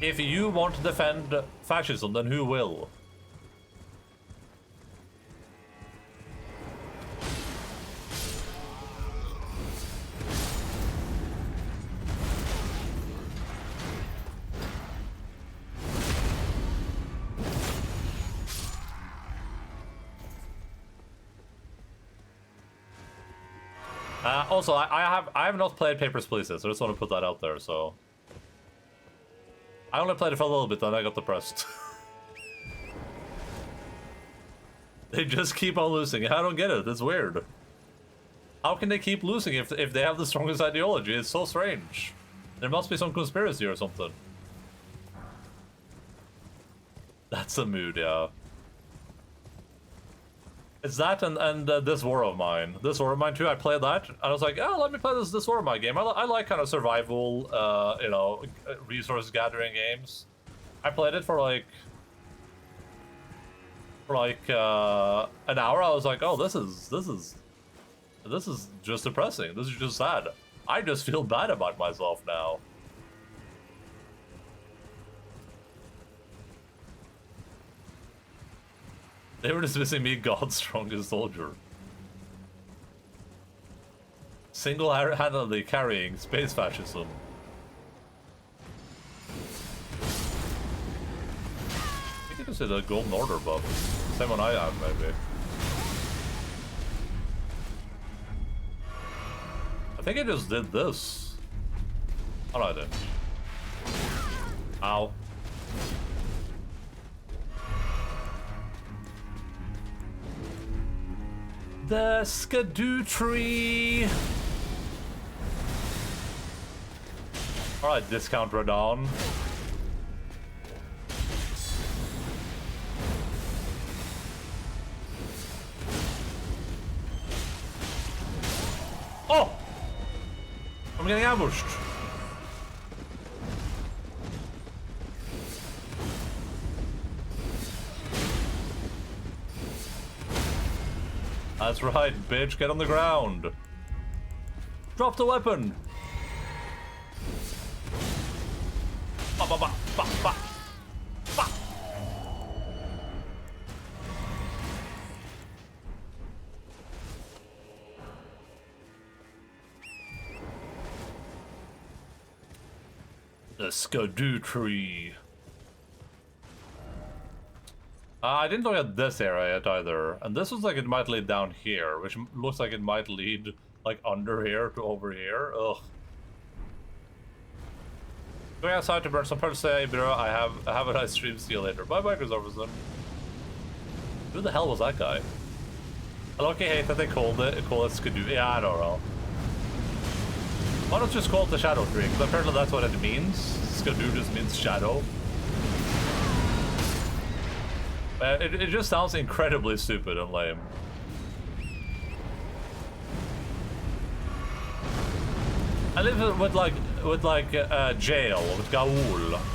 If you want to defend fascism, then who will? Also, I have not played Papers, Please, so I just want to put that out there. So I only played it for a little bit, then I got depressed. They just keep on losing. I don't get it. It's weird. How can they keep losing if they have the strongest ideology? It's so strange. There must be some conspiracy or something. That's a mood, yeah. It's that and This War of Mine. This War of Mine too, I played that, and I was like, oh, let me play this War of Mine game. I like kind of survival, you know, resource gathering games. I played it for like an hour. I was like, oh, this is just depressing. This is just sad. I just feel bad about myself now. They were dismissing me, God's strongest soldier. Single-handedly carrying space fascism. I think you can see the Golden Order buff. Same one I have, maybe. I think I just did this. Oh no, I didn't. Ow. The Erdtree. Alright, discount Radon. Oh! I'm getting ambushed. That's right, bitch, get on the ground. Drop the weapon. Ba, ba, ba, ba, ba, ba. The Erdtree. I didn't look at this area yet either, and this looks like it might lead down here, which looks like it might lead like under here to over here. Ugh. Going outside to burn some parts. Say, bro, I have a nice stream. See you later. Bye bye, Christopherson. Who the hell was that guy? I look, I hate that they call it Skidoo. Yeah, I don't know. Why not just call it the Shadow Tree? Because apparently that's what it means. Skidoo just means shadow. It just sounds incredibly stupid and lame. I live with like jail with Gaul.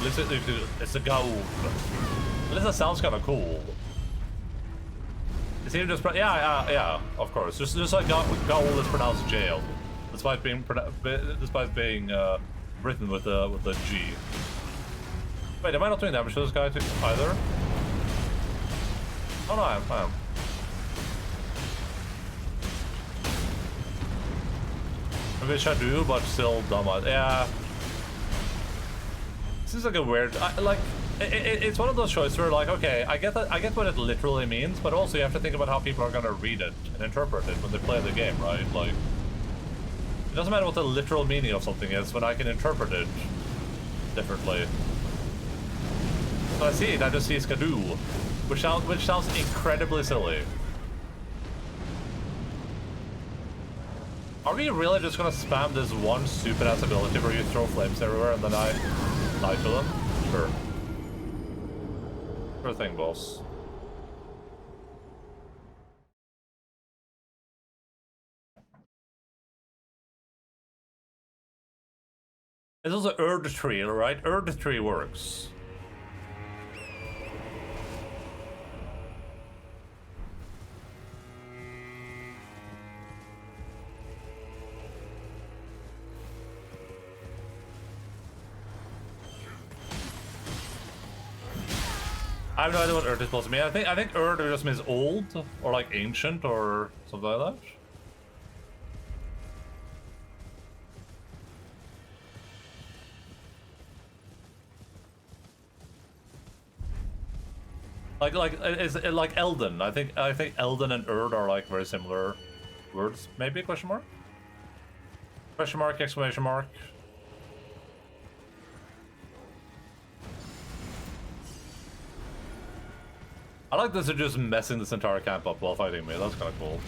It's a Gaul. At least that sounds kind of cool. Is he just yeah, of course. Just like Gaul is pronounced jail, despite being written with a G. Wait, am I not doing damage to this guy either? Oh no, I am. I wish I do, but still dumb. Yeah. This is like a weird. It's one of those choices where, like, okay, I get that, I get what it literally means, but also you have to think about how people are gonna read it and interpret it when they play the game, right? Like, it doesn't matter what the literal meaning of something is when I can interpret it differently. So I see it, I just see Skadoo. Which sounds incredibly silly. Are we really just gonna spam this one stupid ass ability where you throw flames everywhere and then I die to them? Sure. Sure thing, boss. This is an Erdtree, right? Erdtree works. I have no idea what Erd is supposed to mean. I think Erd just means old, or like ancient, or something like that. Is it like Elden? I think Elden and Erd are like very similar words. Maybe question mark? Question mark, exclamation mark. I like this, they're just messing this entire camp up while fighting me. That's kind of cool.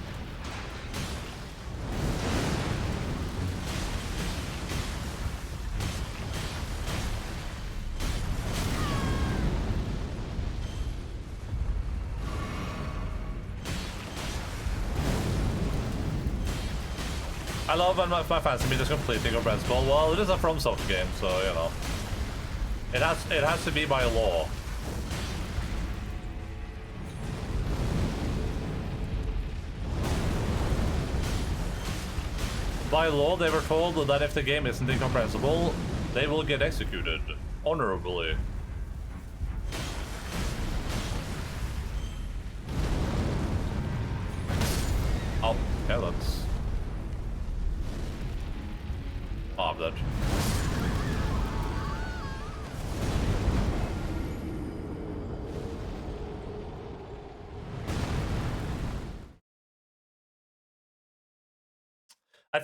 I love when my fans can be just completely incomprehensible. Well, it is a FromSoft game, so you know. It has to be by law. By law, they were told that if the game isn't incomprehensible, they will get executed honorably. Oh, okay, that's... Oh, I'm dead. I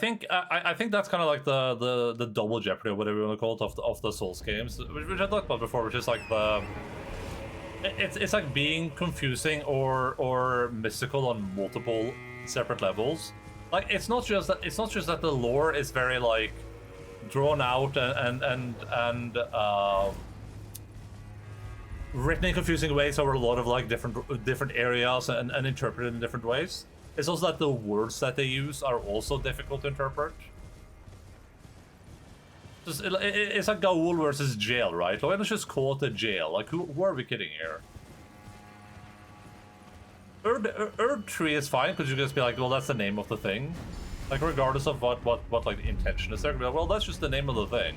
think that's kind of like the double jeopardy or whatever you want to call it of the Souls games, which I talked about before, which is like it's like being confusing or mystical on multiple separate levels. Like it's not just that the lore is very like drawn out and written in confusing ways over a lot of like different areas and interpreted in different ways. It's also that the words that they use are also difficult to interpret. It's like Gaul versus jail, right? Like, let's just call it a jail. Like, who are we kidding here? Erdtree is fine, because you can just be like, well, that's the name of the thing. Like, regardless of what like, the intention is there. Be like, well, that's just the name of the thing.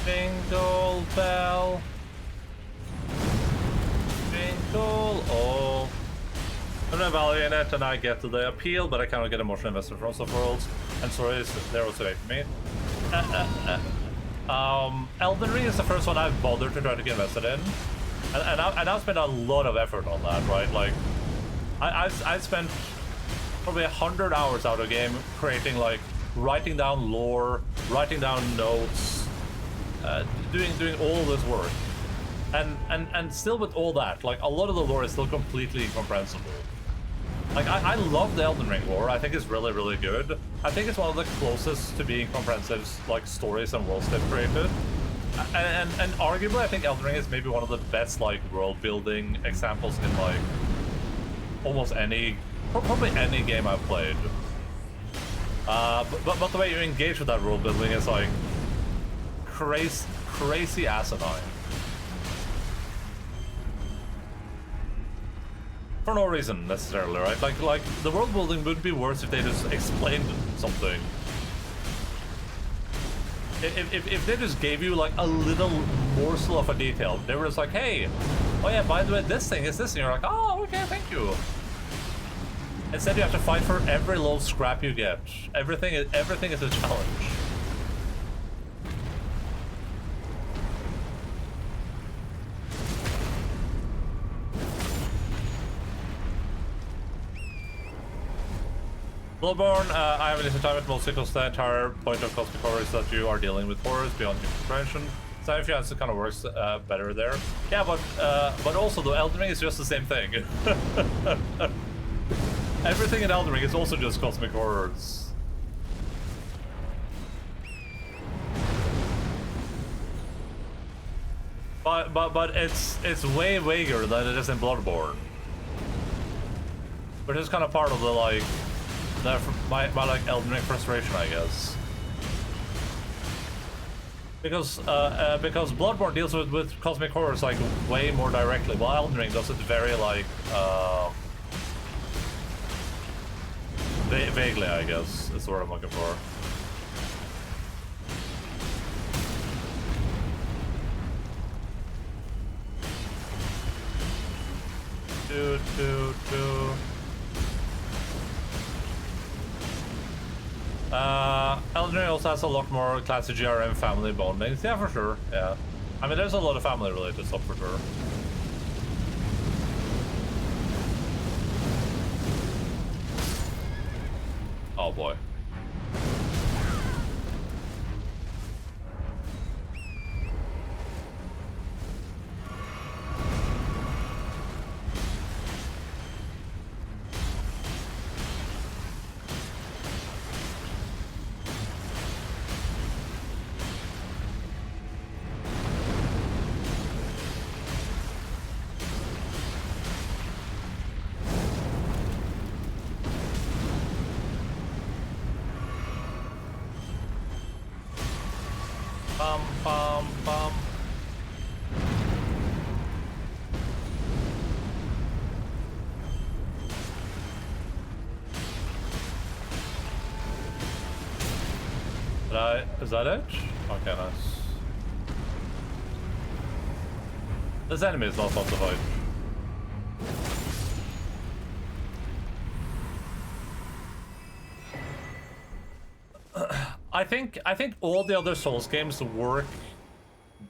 Jingle bell, jingle all. I'm evaluating it, and I get to the appeal, but I cannot get emotional investment from some worlds. And sorry, they're also away from me. Elden is the first one I've bothered to try to get invested in, and I've spent a lot of effort on that, right? Like, I've spent probably 100 hours out of the game creating, like, writing down lore, writing down notes. Doing all this work, and still with all that, like a lot of the lore is still completely incomprehensible. Like I love the Elden Ring lore. I think it's really good. I think it's one of the closest to being comprehensive like stories and worlds they've created. And arguably, I think Elden Ring is maybe one of the best like world building examples in like almost probably any game I've played. But the way you engage with that world building is like crazy asinine. For no reason necessarily, right? Like the world building would be worse if they just explained something. If they just gave you like a little morsel of a detail, they were just like, hey, oh yeah, by the way, this thing is this, and you're like, oh, okay, thank you. Instead, you have to fight for every little scrap you get. Everything is a challenge. Bloodborne, I have a little time at mostly because the entire point of Cosmic Horror is that you are dealing with horrors beyond human comprehension. So if you it kind of works better there. Yeah, but also the Elden Ring is just the same thing. Everything in Elden Ring is also just Cosmic Horrors. But it's way vaguer than it is in Bloodborne. Which is kind of part of the like my like Elden Ring frustration, I guess. Because Bloodborne deals with cosmic horrors like way more directly, while Elden Ring does it very like vaguely, I guess is the word I'm looking for. Elden Ring also has a lot more classic GRM family bondings. Yeah, for sure. Yeah. I mean, there's a lot of family-related stuff for sure. Oh boy. Bum, bum, bum. Is that it? Okay, nice. This enemy is not fun to fight. I think all the other Souls games work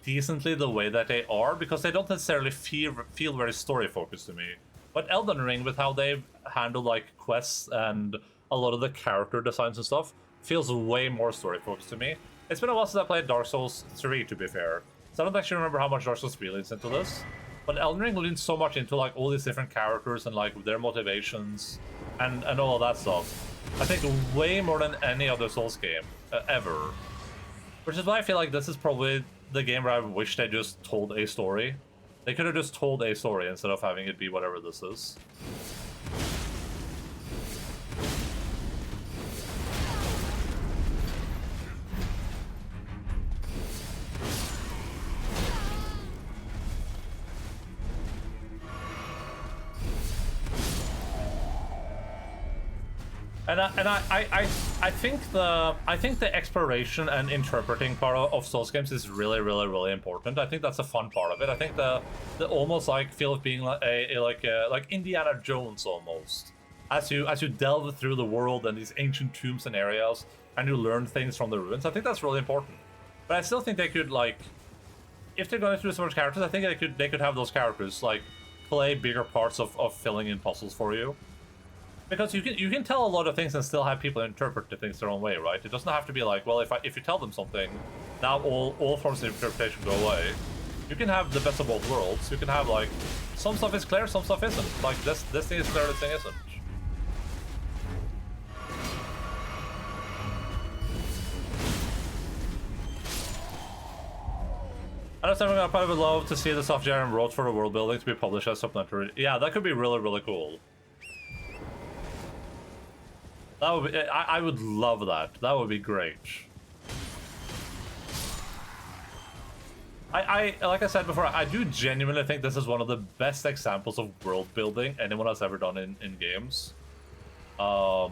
decently the way that they are because they don't necessarily feel very story focused to me. But Elden Ring, with how they've handled like quests and a lot of the character designs and stuff, feels way more story focused to me. It's been a while since I played Dark Souls 3, to be fair, so I don't actually remember how much Dark Souls 3 leads into this. But Elden Ring leans so much into like all these different characters and like their motivations and all of that stuff. I think way more than any other Souls game ever. Which is why I feel like this is probably the game where I wish they just told a story. They could have just told a story instead of having it be whatever this is. And I think the exploration and interpreting part of Souls games is really important. I think that's a fun part of it. I think the almost like feel of being like Indiana Jones almost, as you delve through the world and these ancient tombs and areas, and you learn things from the ruins. I think that's really important. But I still think they could, like, if they're going through so much characters, I think they could have those characters like play bigger parts of filling in puzzles for you. Because you can tell a lot of things and still have people interpret the things their own way, right? It doesn't have to be like, well, if you tell them something, now all forms of interpretation go away. You can have the best of both worlds. You can have like some stuff is clear, some stuff isn't. Like this thing is clear, this thing isn't. I know someone I probably would love to see the stuff Jaren wrote for the world building to be published as supplementary. Yeah, that could be really cool. That would be, I would love that. That would be great. Like I said before, I do genuinely think this is one of the best examples of world building anyone has ever done in games. But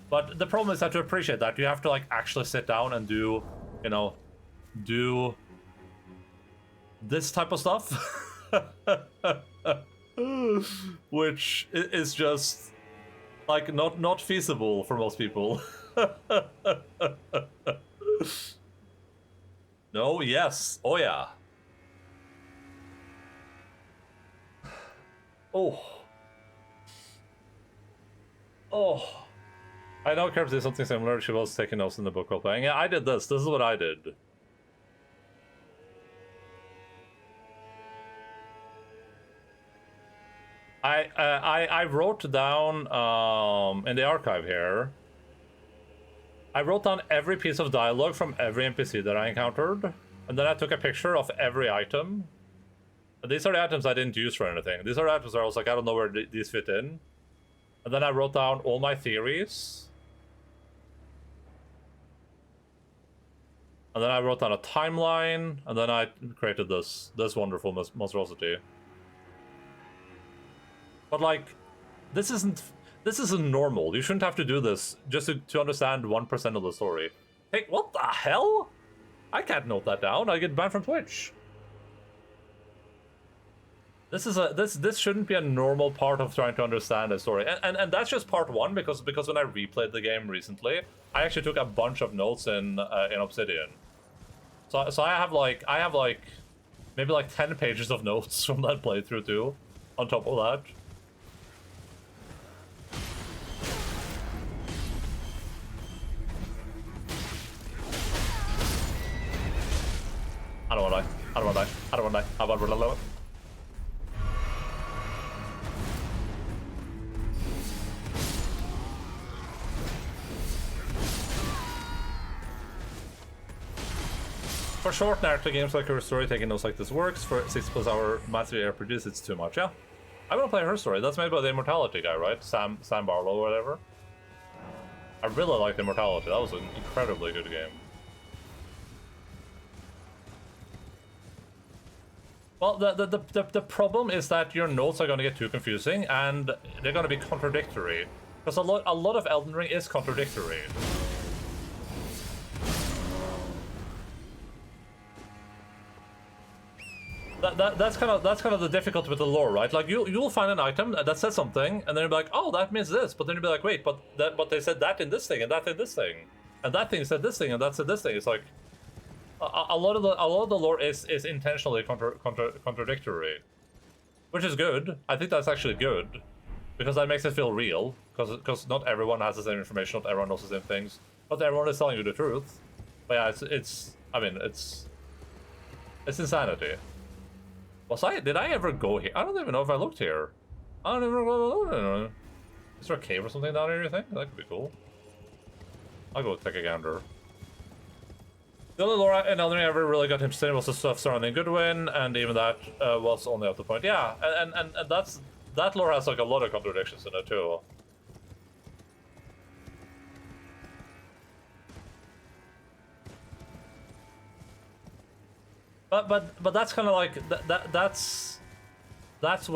the problem is that to appreciate that, you have to like actually sit down and do, you know, do this type of stuff, which is just like not feasible for most people. No, yes, oh yeah. Oh. I know Kerb did something similar. She was taking notes in the book while playing. Yeah, I did this. This is what I did. I wrote down in the archive here. I wrote down every piece of dialogue from every NPC that I encountered, and then I took a picture of every item. And these are the items I didn't use for anything. These are the items where I was like, I don't know where these fit in. And then I wrote down all my theories. And then I wrote down a timeline, and then I created this wonderful monstrosity. But like, this isn't normal. You shouldn't have to do this just to understand 1% of the story. Hey, what the hell? I can't note that down. I get banned from Twitch. This shouldn't be a normal part of trying to understand a story, and that's just part one because when I replayed the game recently, I actually took a bunch of notes in Obsidian. So I have like maybe like 10 pages of notes from that playthrough too, on top of that. I don't wanna die. I don't wanna die. I don't wanna die. How about reload? For short narrative games like Her Story, taking notes like this works. For 6+ hour massive RPGs, it's too much. Yeah, I want to play Her Story. That's made by the Immortality guy, right? Sam Barlow or whatever. I really liked Immortality. That was an incredibly good game. Well, the problem is that your notes are going to get too confusing, and they're going to be contradictory. Because a lot of Elden Ring is contradictory. That's kind of the difficulty with the lore, right? Like you'll find an item that says something, and then you'll be like, oh, that means this. But then you'll be like, wait, but they said that in this thing, and that in this thing, and that thing said this thing, and that said this thing. It's like a lot of the lore is intentionally contradictory, which is good. I think that's actually good because that makes it feel real. Because not everyone has the same information, not everyone knows the same things, not everyone is telling you the truth. But yeah, it's insanity. Did I ever go here? I don't even know if I looked here. I don't even know. Is there a cave or something down here, you think? That could be cool. I'll go take a gander. The only lore in Elden Ring I ever really got interested in was the stuff surrounding Goodwin, and even that was only up to point. Yeah, and that lore has like a lot of contradictions in it too. But that's kind of like that's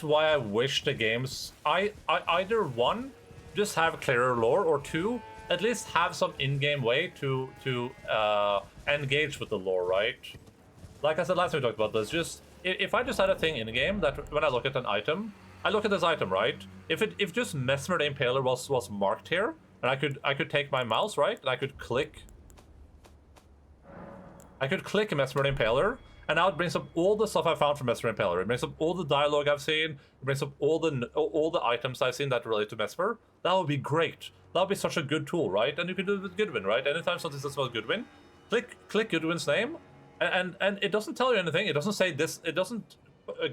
why I wish the games either one just have clearer lore, or two at least have some in-game way to engage with the lore, right? Like I said last time we talked about this, just if I just had a thing in the game that when I look at an item, I look at this item, right? If just Mesmer the Impaler was marked here, and I could take my mouse, right, and I could click Mesmer the Impaler, and now it brings up all the stuff I found from Mesmer the Impaler. It brings up all the dialogue I've seen. It brings up all the items I've seen that relate to Mesmer. That would be great. That would be such a good tool, right? And you can do it with Goodwin, right? Anytime something says about Goodwin, click Goodwin's name, and it doesn't tell you anything. It doesn't say this. It doesn't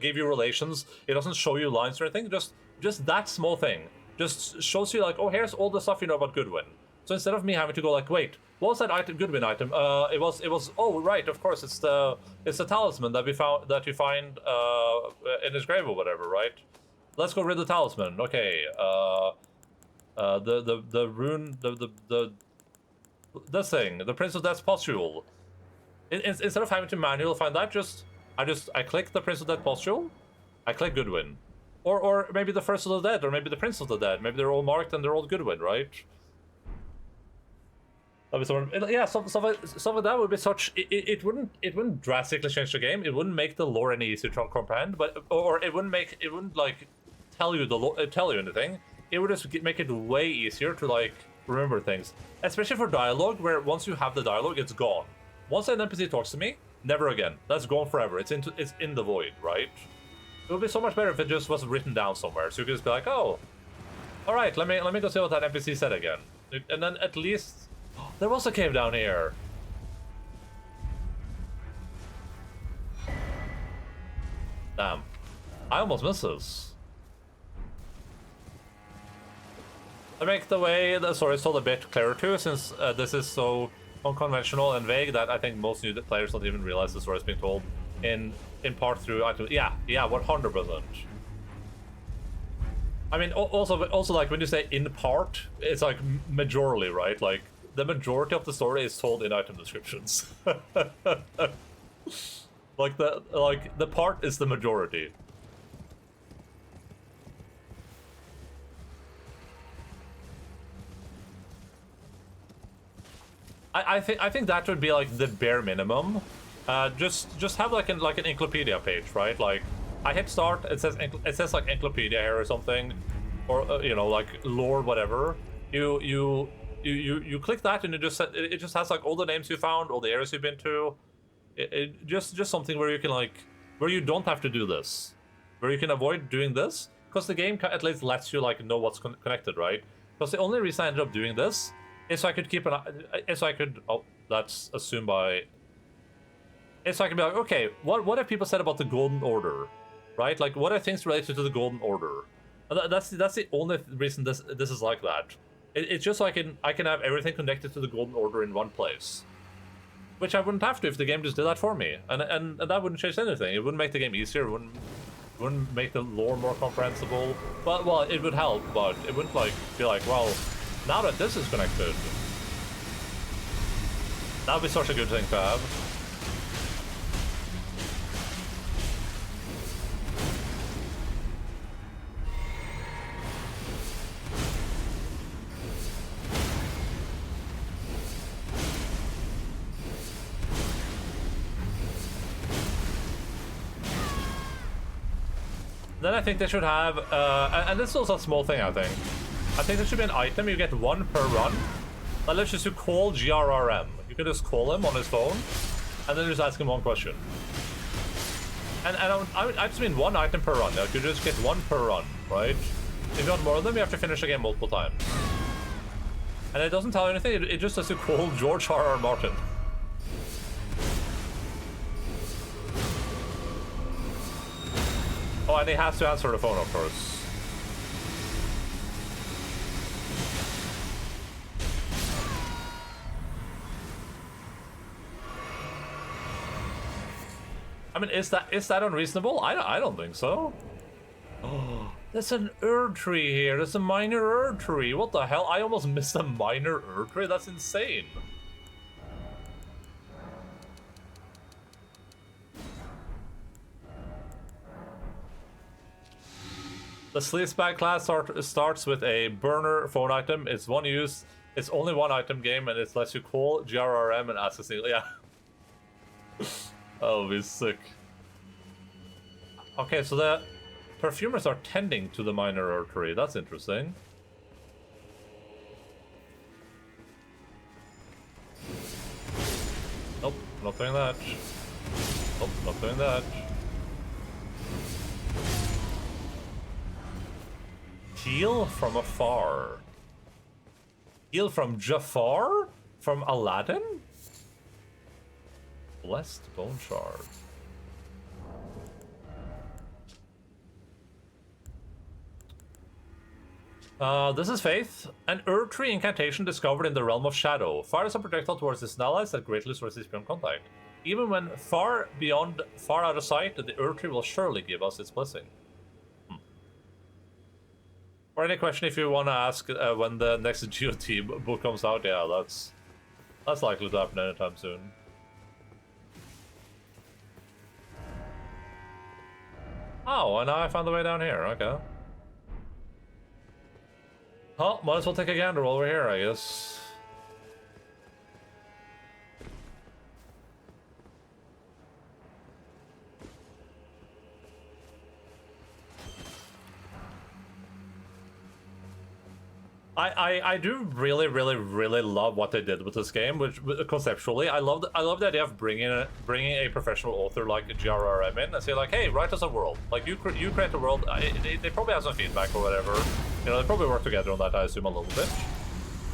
give you relations. It doesn't show you lines or anything. Just that small thing just shows you like, oh, here's all the stuff you know about Goodwin. So instead of me having to go like, wait, what was that item, Goodwin item? It was. Oh, right, of course, it's the talisman that you find in his grave or whatever, right? Let's go read the talisman. Okay. The rune, this thing, the Prince of Death's pustule. Instead of having to manually find that, I click the Prince of Death pustule, I click Goodwin, or maybe the First of the Dead, or maybe the Prince of the Dead. Maybe they're all marked and they're all Goodwin, right? Yeah, something like that would be such. It wouldn't drastically change the game. It wouldn't make the lore any easier to comprehend, or it wouldn't like tell you anything. It would just make it way easier to like remember things, especially for dialogue, where once you have the dialogue, it's gone. Once an NPC talks to me, never again. That's gone forever. It's in the void, right? It would be so much better if it just was written down somewhere, so you could just be like, oh, all right, let me go see what that NPC said again, and then at least. There was a cave down here. Damn. I almost missed this. I make the way the story is told a bit clearer too, since this is so unconventional and vague that I think most new players don't even realize the story is being told in part through items. Yeah, 100%. I mean, also like when you say in part, it's like majorly, right? Like the majority of the story is told in item descriptions. like the part is the majority. I think that would be like the bare minimum. Just have like an encyclopedia page, right? Like I hit start. It says like encyclopedia here or something, or you know, like lore, whatever. You click that and it just has like all the names you found, all the areas you've been to. Just something where you can like where you don't have to do this, where you can avoid doing this, because the game at least lets you like know what's connected, right? Because the only reason I ended up doing this is so I could keep an eye, so I could, oh, that's assumed by, is so I can be like, okay, what have people said about the Golden Order, right? Like, what are things related to the Golden Order? And that's the only reason this is like that. It's just so I can have everything connected to the Golden Order in one place, which I wouldn't have to if the game just did that for me, and that wouldn't change anything. It wouldn't make the game easier. It wouldn't make the lore more comprehensible. But well, it would help, but it wouldn't like be like, well, now that this is connected, that would be such a good thing to have. Then I think they should have, and this is also a small thing, I think there should be an item, you get one per run, that lets you to call GRRM. You can just call him on his phone, and then just ask him one question. And I just mean one item per run, like you just get one per run, right? If you want more of them, you have to finish the game multiple times. And it doesn't tell you anything, it just has to call George R.R. Martin. Oh, and he has to answer the phone, of course. I mean, is that unreasonable? I don't think so. Oh, there's an Erdtree here. There's a minor Erdtree. What the hell? I almost missed a minor Erdtree. That's insane. The Sleazebag class starts with a burner phone item. It's one use. It's only one item game, and it lets you call GRRM and ask a single. Yeah. Oh, be sick. Okay, so the perfumers are tending to the minor Erdtree. That's interesting. Nope, not doing that. Nope, not doing that. Heal from afar. Heal from Jafar? From Aladdin? Blessed Bone Shard. This is Faith. An Erdtree incantation discovered in the realm of shadow. Fires a projectile towards its allies that greatly resist beyond contact. Even when far out of sight, the Erdtree will surely give us its blessing. Or any question if you want to ask when the next GOT book comes out, yeah, that's likely to happen anytime soon. Oh, and now I found the way down here, okay. Oh, might as well take a gander while we're here, I guess. I do really love what they did with this game, which conceptually I love the idea of bringing a professional author like GRRM in and say like, hey, write us a world, like you create a world. They probably have some feedback or whatever, you know, they probably work together on that, I assume, a little bit.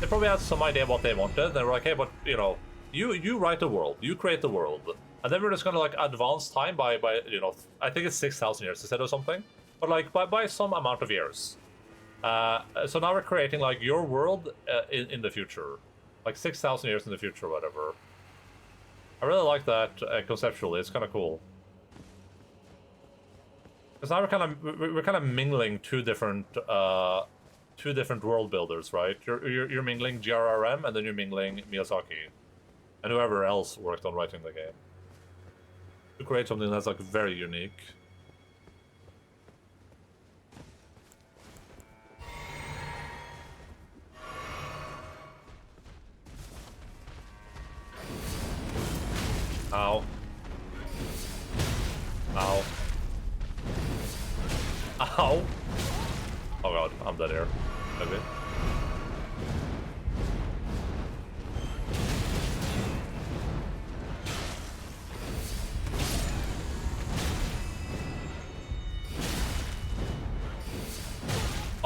They probably had some idea what they wanted. They were like, hey, but you know, you write the world, you create the world, and then we're just gonna like advance time by you know, I think it's 6,000 years instead or something, but like by some amount of years. So now we're creating like your world in the future, like 6,000 years in the future, or whatever. I really like that conceptually. It's kind of cool. Because now we're kind of mingling two different world builders, right? You're mingling GRRM, and then you're mingling Miyazaki, and whoever else worked on writing the game to create something that's like very unique. Ow. Ow. Ow. Oh god, I'm dead here. Maybe.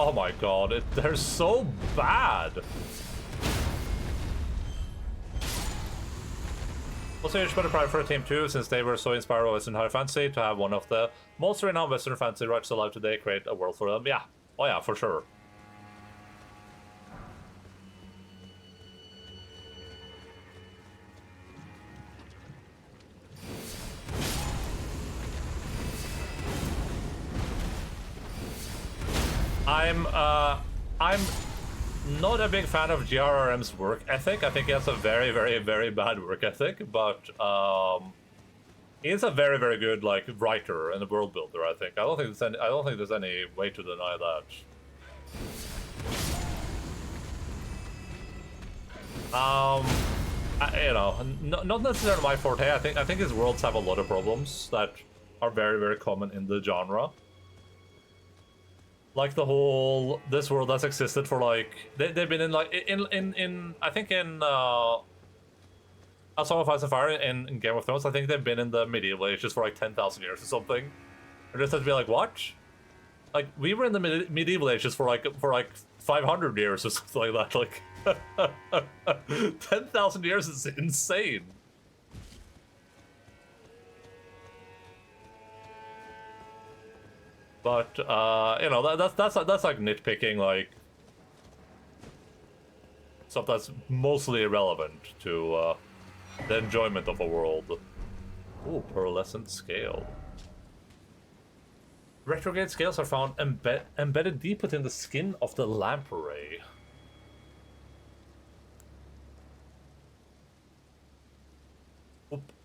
Oh my god, they're so bad! Also, huge better pride for Team 2, since they were so inspired by Western high fantasy, to have one of the most renowned Western fantasy writers alive today create a world for them. Yeah. Oh yeah, for sure. I'm not a big fan of GRRM's work ethic. I think he has a very, very, very bad work ethic, but he's a very, very good like writer and a world builder. I think. I don't think there's any way to deny that. You know, not necessarily my forte. I think his worlds have a lot of problems that are very, very common in the genre. Like the whole this world has existed for like they've been in like in I think in A Song of Ice and Fire in Game of Thrones. I think they've been in the medieval ages for like 10,000 years or something. And just have to be like, what? Like we were in the medieval ages for like 500 years or something like that. Like 10,000 years is insane. But you know, that's like nitpicking, like stuff that's mostly irrelevant to the enjoyment of a world. Ooh, pearlescent scale. Retrograde scales are found embedded deep within the skin of the lamprey.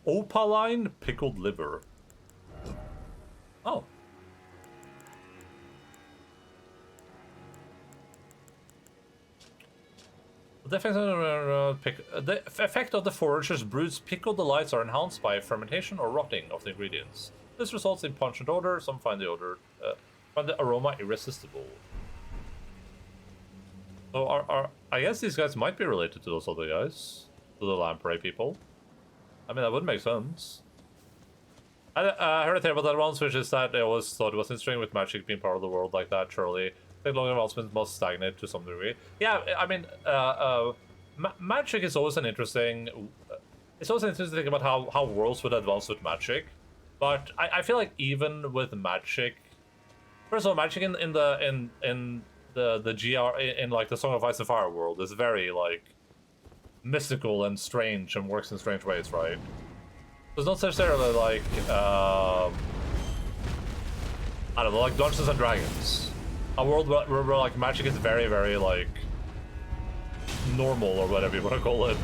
Opaline pickled liver. Oh. The effect of the forager's brood's pickled delights are enhanced by fermentation or rotting of the ingredients. This results in pungent odor. Some find the aroma irresistible. So I guess these guys might be related to those other guys, to the lamprey people. I mean, that would make sense. I heard a thing about that once, which is that I always thought it was interesting with magic being part of the world like that. Surely, technological advancements must stagnate to some degree. Yeah, I mean, magic is always an interesting. It's always interesting to think about how worlds would advance with magic, but I feel like even with magic, first of all, magic in the GR in like the Song of Ice and Fire world is very like mystical and strange and works in strange ways, right? It's not necessarily like I don't know, like Dungeons and Dragons, a world where like magic is very, very like normal or whatever you want to call it.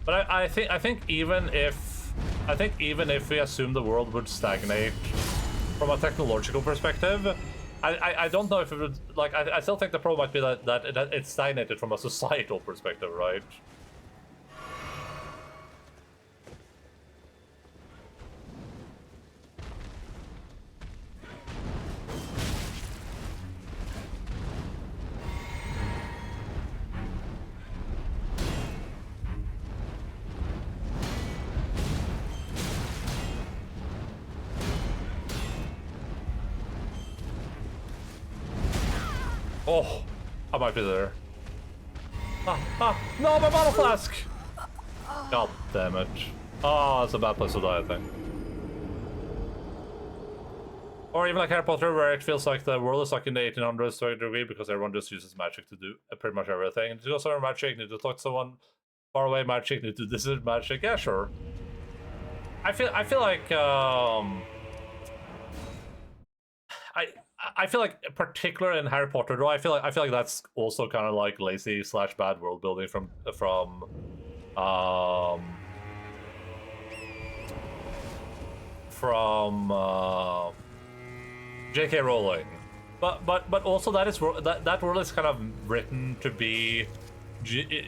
But I think even if we assume the world would stagnate from a technological perspective, I don't know if it would, like, I still think the problem might be that it's stagnated from a societal perspective, right? Oh, I might be there. No, my bottle flask! God damn it. Oh, that's a bad place to die, I think. Or even like Harry Potter, where it feels like the world is like in the 1800s to a degree because everyone just uses magic to do pretty much everything. Need to go somewhere magic, need to talk to someone far away magic, need to do this magic. Yeah, sure. I feel like I feel like, particular in Harry Potter, though, I feel like that's also kind of like lazy / bad world building from J.K. Rowling, but also that world is kind of written to be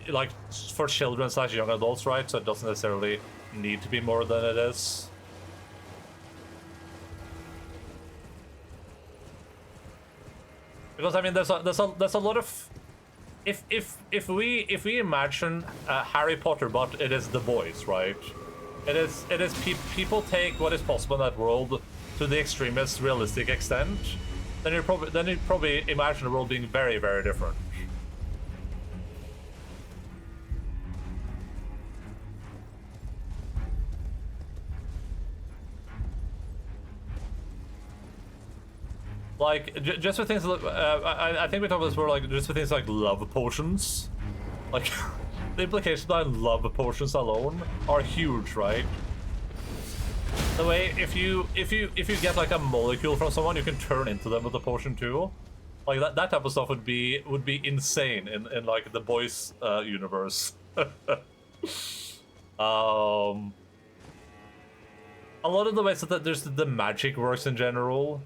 like for children / young adults, right? So it doesn't necessarily need to be more than it is. Because I mean, there's a lot of if we imagine Harry Potter, but it is the boys, right? It is people take what is possible in that world to the extremist realistic extent. Then you probably imagine the world being very, very different. Like, just for things, I think we talked about this before, like, just for things like love potions. Like, the implications behind love potions alone are huge, right? The way, if you get, like, a molecule from someone, you can turn into them with a potion, too. Like, that type of stuff would be insane in like, the boys' universe. A lot of the ways that there's the magic works in general.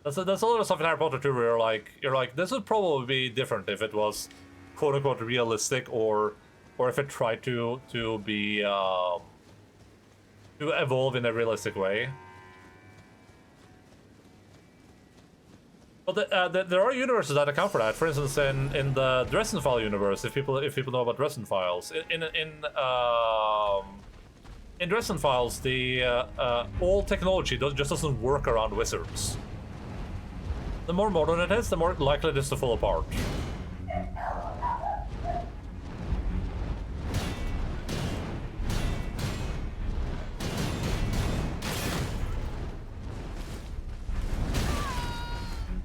There's a lot of stuff in Harry Potter too where you're like, this would probably be different if it was quote unquote realistic or if it tried to be to evolve in a realistic way. But there are universes that account for that. For instance, in the Dresden File universe, if people know about Dresden Files, in Dresden Files, the all technology just doesn't work around wizards. The more modern it is, the more likely it is to fall apart.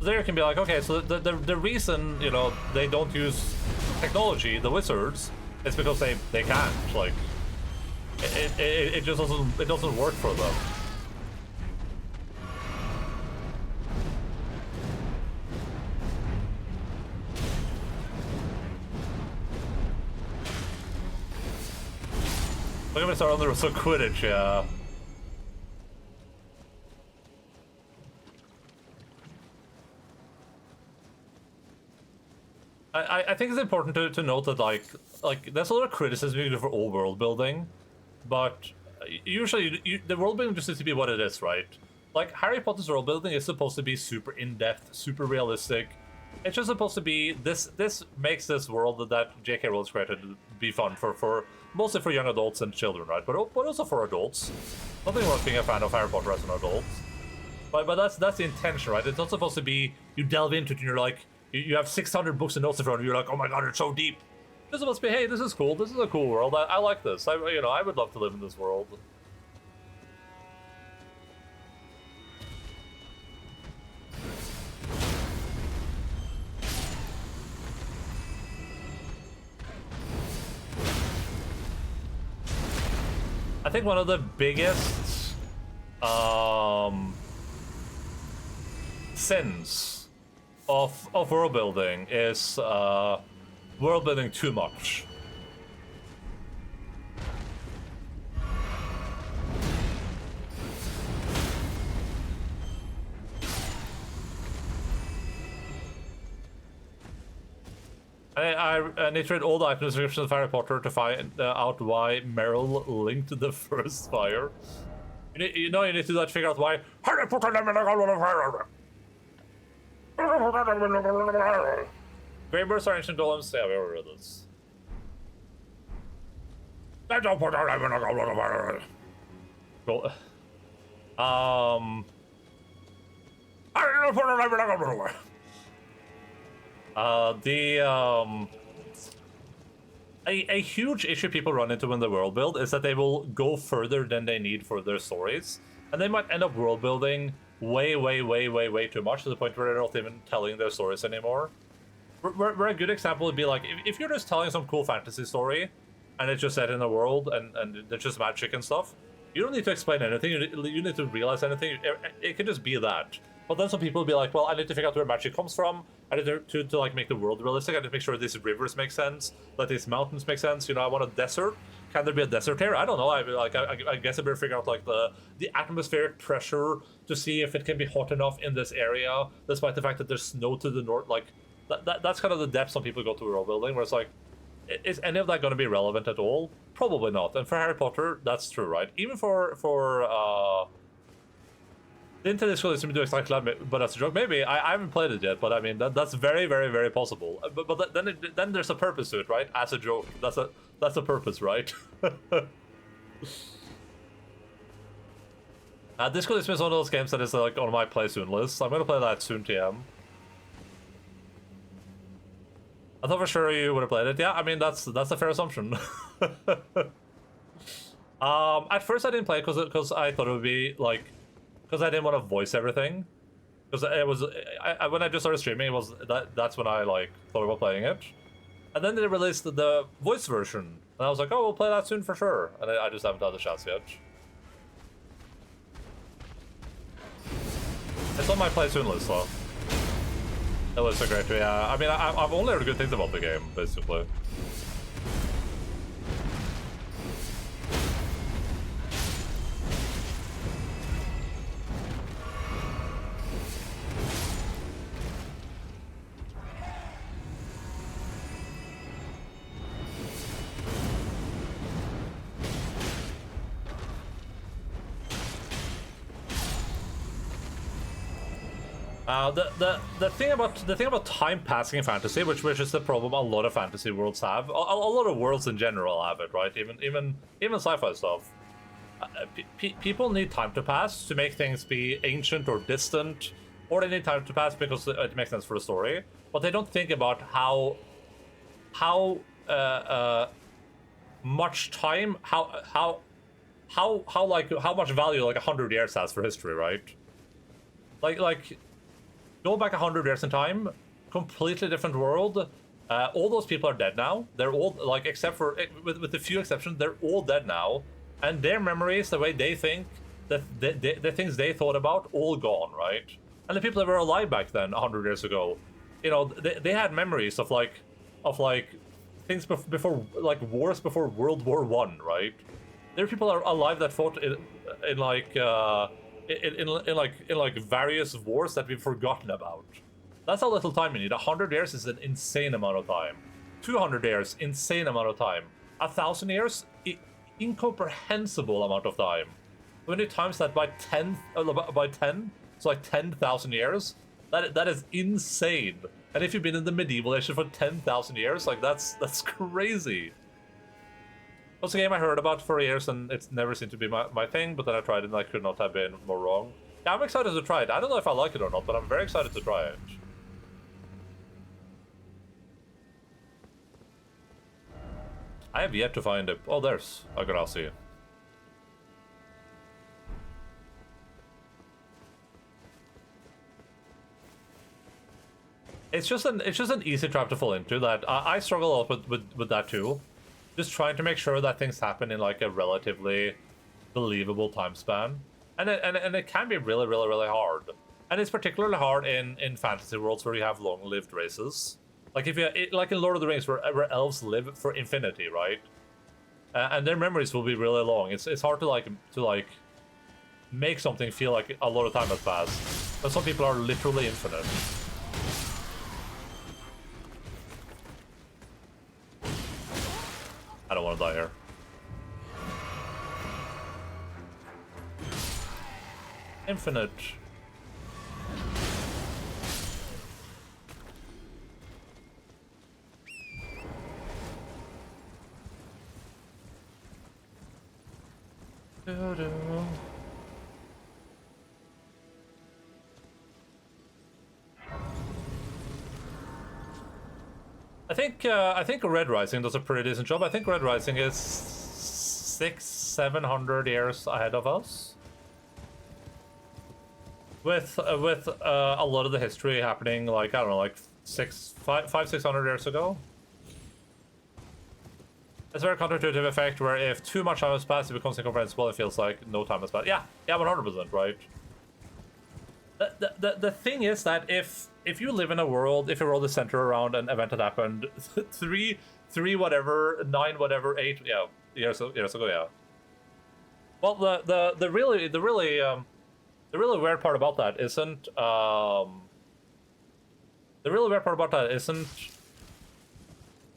There you can be like, okay, so the reason, you know, they don't use technology, the wizards, is because they can't. Like, it just doesn't work for them. Look at me start on the rules of Quidditch, yeah. I think it's important to note that like there's a lot of criticism you can do for old world building, but usually the world building just needs to be what it is, right? Like Harry Potter's world building is supposed to be super in-depth, super realistic. It's just supposed to be this makes this world that J.K. Rowling created be fun for mostly for young adults and children, right? But also for adults. Nothing wrong with being a fan of Harry Potter as an adult. But that's the intention, right? It's not supposed to be you delve into it and you're like you have 600 books and notes in front of you. You're like, oh my god, it's so deep. This supposed to be, hey, this is cool. This is a cool world. I like this. I would love to live in this world. I think one of the biggest sins of world building is world building too much. I need to read all the item descriptions of Harry Potter to find out why Merrill linked the first fire. You need to do that to figure out why Harry Potter fire. Greybursts are ancient golems. Yeah, we already read this. A huge issue people run into in the world build is that they will go further than they need for their stories, and they might end up world building way too much to the point where they're not even telling their stories anymore. Where a good example would be like if you're just telling some cool fantasy story and it's just set in a world and there's just magic and stuff, you don't need to explain anything. You need to realize anything. It can just be that. But then some people will be like, well, I need to figure out where magic comes from. I need to like make the world realistic. I need to make sure these rivers make sense, that these mountains make sense. You know, I want a desert. Can there be a desert here? I don't know. I guess I better figure out like the atmospheric pressure to see if it can be hot enough in this area, despite the fact that there's snow to the north. Like that's kind of the depth some people go to world building, where it's like, is any of that going to be relevant at all? Probably not. And for Harry Potter, that's true, right? Even for the Internet School is to do exactly, but that's a joke. Maybe I haven't played it yet, but I mean that's very, very, very possible. But then there's a purpose to it, right? As a joke, that's a purpose, right? This could be one of those games that is like on my play soon list. I'm gonna play that soon, TM. I thought for sure you would have played it. Yeah, I mean that's a fair assumption. At first I didn't play it because I thought it would be like. Because I didn't want to voice everything. Because it was when I just started streaming, it was that's when I like thought about playing it. And then they released the voice version, and I was like, oh, we'll play that soon for sure. And I just haven't had the chance yet. It's on my play soon list though. It looks so great. Yeah, I mean, I've only heard good things about the game basically. The thing about time passing in fantasy, which is the problem a lot of fantasy worlds have, a lot of worlds in general have it, right? Even sci-fi stuff. People need time to pass to make things be ancient or distant, or they need time to pass because it makes sense for the story. But they don't think about how much time, how much value like 100 years has for history, right? Like. Go back 100 years in time, completely different world. All those people are dead now. They're all, like, except for, with a few exceptions, they're all dead now. And their memories, the way they think, the things they thought about, all gone, right? And the people that were alive back then, 100 years ago, you know, they had memories of things before, like, wars before World War I, right? There are people that are alive that fought in various wars that we've forgotten about. That's how little time you need. 100 years is an insane amount of time. 200 years, insane amount of time. 1,000 years, incomprehensible amount of time. When you times that by 10, so like 10,000 years, that is insane. And if you've been in the medieval age for 10,000 years, like that's crazy. It was a game I heard about for years, and it's never seemed to be my thing, but then I tried it and I could not have been more wrong. Yeah, I'm excited to try it. I don't know if I like it or not, but I'm very excited to try it. I have yet to find it. Oh, there's Agrassi. It's just an easy trap to fall into that I struggle a lot with that too. Just trying to make sure that things happen in like a relatively believable time span, and it can be really, really, really hard. And it's particularly hard in fantasy worlds where you have long-lived races. Like like in Lord of the Rings, where elves live for infinity, right? And their memories will be really long. It's hard to make something feel like a lot of time has passed. But some people are literally infinite. I don't want to die here. Infinite. I think Red Rising does a pretty decent job. I think Red Rising is 600-700 years ahead of us, with a lot of the history happening like I don't know, like 500-600 years ago. It's a very counterintuitive effect where if too much time has passed, it becomes incomprehensible. It feels like no time has passed. Yeah, 100%, right? The thing is that if you live in a world, if a world is centered around an event that happened three whatever, 9 whatever, 8 years ago, yeah. Well, the really weird part about that isn't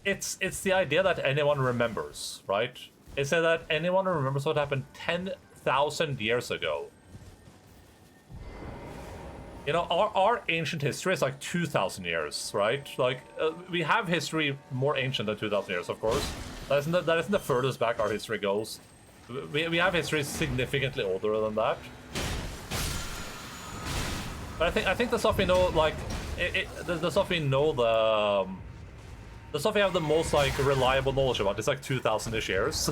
it's the idea that anyone remembers, right? It's that anyone remembers what happened 10,000 years ago. You know, our ancient history is like 2,000 years, right? Like, we have history more ancient than 2,000 years, of course. That isn't the furthest back our history goes. We have history significantly older than that. But I think the stuff we know, like, the stuff we know, the stuff we have the most, like, reliable knowledge about is like 2,000-ish years.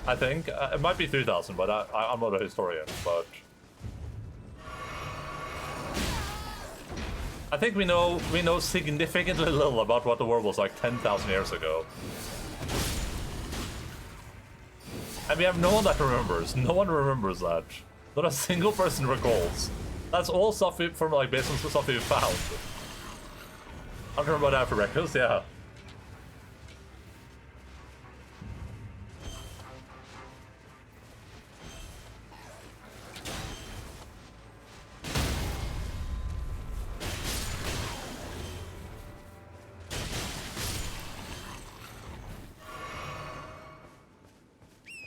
I think. It might be 3,000, but I'm not a historian, but... I think we know significantly little about what the world was like 10,000 years ago. And we have no one that remembers. No one remembers that. Not a single person recalls. That's all stuff from, like, based on stuff we found. I don't remember that for records, yeah.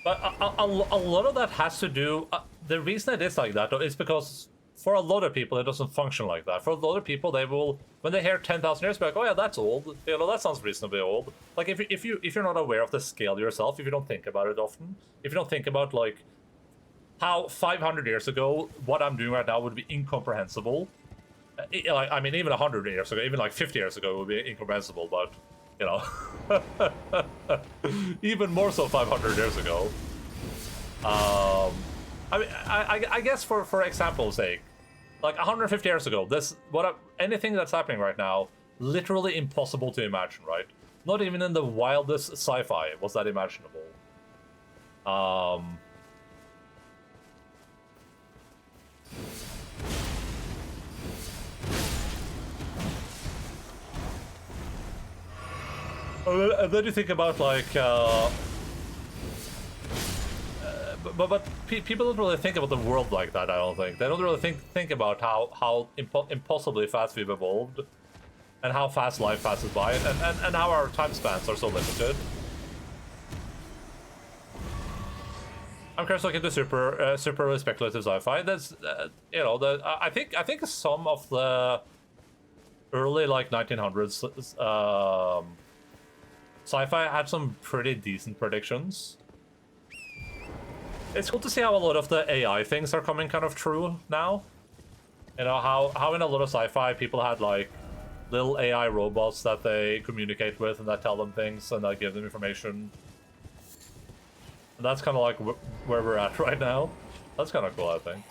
But a lot of that has to do... the reason it is like that, though, is because for a lot of people, it doesn't function like that. For a lot of people, they will... When they hear 10,000 years, be like, oh yeah, that's old. You know, that sounds reasonably old. Like, if you're not aware of the scale yourself, if you don't think about it often, if you don't think about, like, how 500 years ago, what I'm doing right now would be incomprehensible. Like, I mean, even 100 years ago, even like 50 years ago, it would be incomprehensible, but... You know, even more so 500 years ago. I mean, I guess for example's sake, like 150 years ago, anything that's happening right now, literally impossible to imagine, right? Not even in the wildest sci-fi was that imaginable. And then you think about, like, but people don't really think about the world like that, I don't think. They don't really think about how impossibly fast we've evolved, and how fast life passes by, and how our time spans are so limited. I'm curious looking into super speculative sci-fi. That's, you know, I think some of the early, like, 1900s sci-fi had some pretty decent predictions. It's cool to see how a lot of the AI things are coming kind of true now. You know, how in a lot of sci-fi people had, like, little AI robots that they communicate with and that tell them things and that give them information. And that's kind of like where we're at right now. That's kind of cool, I think.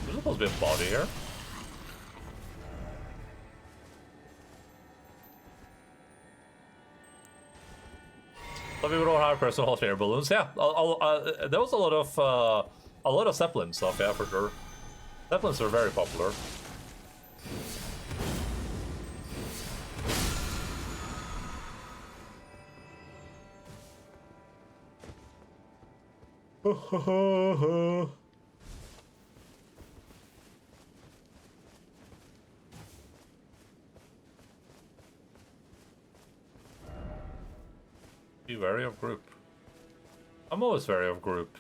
There's supposed to be a body here. Some people don't have personal hot air balloons. Yeah, there was a lot of Zeppelin stuff. Yeah, for sure. Zeppelins are very popular. Be wary of group. I'm always wary of group.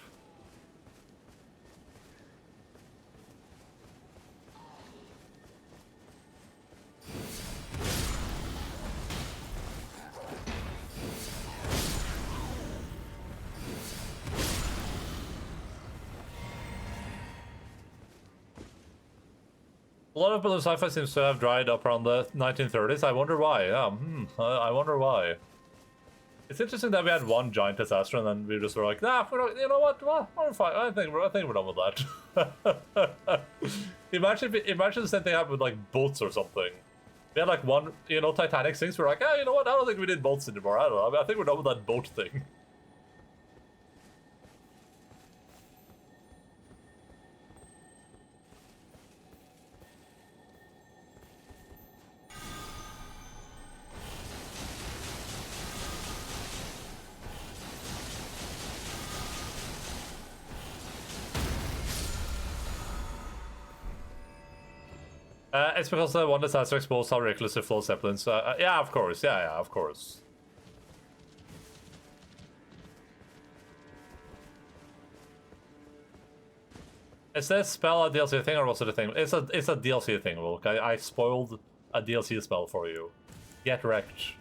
A lot of balloon sci-fi seems to have dried up around the 1930s. I wonder why. Yeah, I wonder why. It's interesting that we had one giant disaster and then we just were like, nah, we're not, you know what? Well, we're fine. I think we're done with that. imagine the same thing happened with, like, boats or something. We had, like, one, you know, Titanic sinks. We're like, ah, you know what? I don't think we need boats anymore. I don't know. I think we're done with that boat thing. It's because the one decides to expose how reckless it flows zeppelins. Yeah, of course. Yeah, of course. Is this spell a DLC thing or was it a thing? It's a DLC thing, Wilk. I spoiled a DLC spell for you. Get wrecked.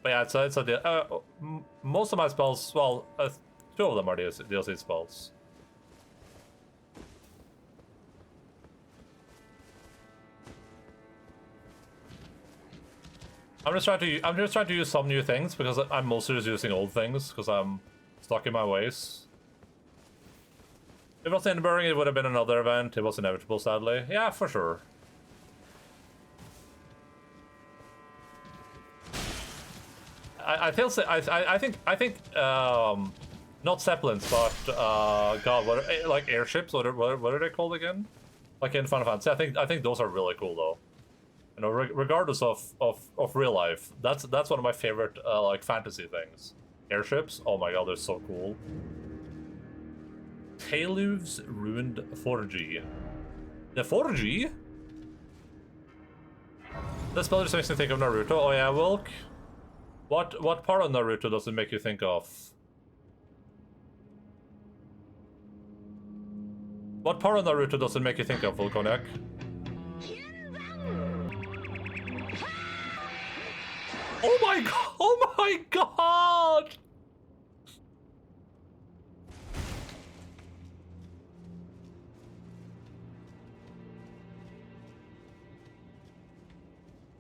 But yeah, it's a most of my spells, well, 2 of them are DLC spells. I'm just trying to use some new things because I'm mostly just using old things because I'm stuck in my ways. If it was Edinburgh, it would have been another event. It was inevitable, sadly. Yeah, for sure. I think not zeppelins, but God, what are, like airships? What are they called again? Like in Final Fantasy, I think those are really cool though. You know, regardless of real life, that's one of my favorite like fantasy things. Airships, oh my God, they're so cool. Tailuv's ruined 4G. The 4G? This spell just makes me think of Naruto. Oh yeah, Wilk. What part of Naruto does it make you think of? What part of Naruto does it make you think of, Volconic? Oh my God! Oh my God!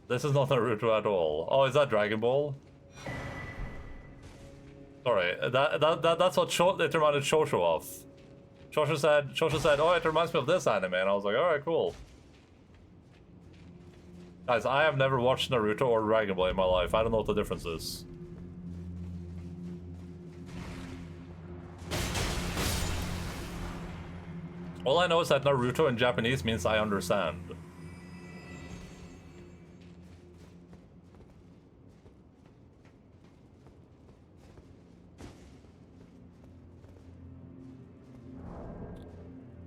This is not Naruto at all. Oh, is that Dragon Ball? Sorry, that's what it reminded Shosho of. Shosho said, oh, it reminds me of this anime, and I was like, alright, cool. Guys, I have never watched Naruto or Dragon Ball in my life. I don't know what the difference is. All I know is that Naruto in Japanese means I understand.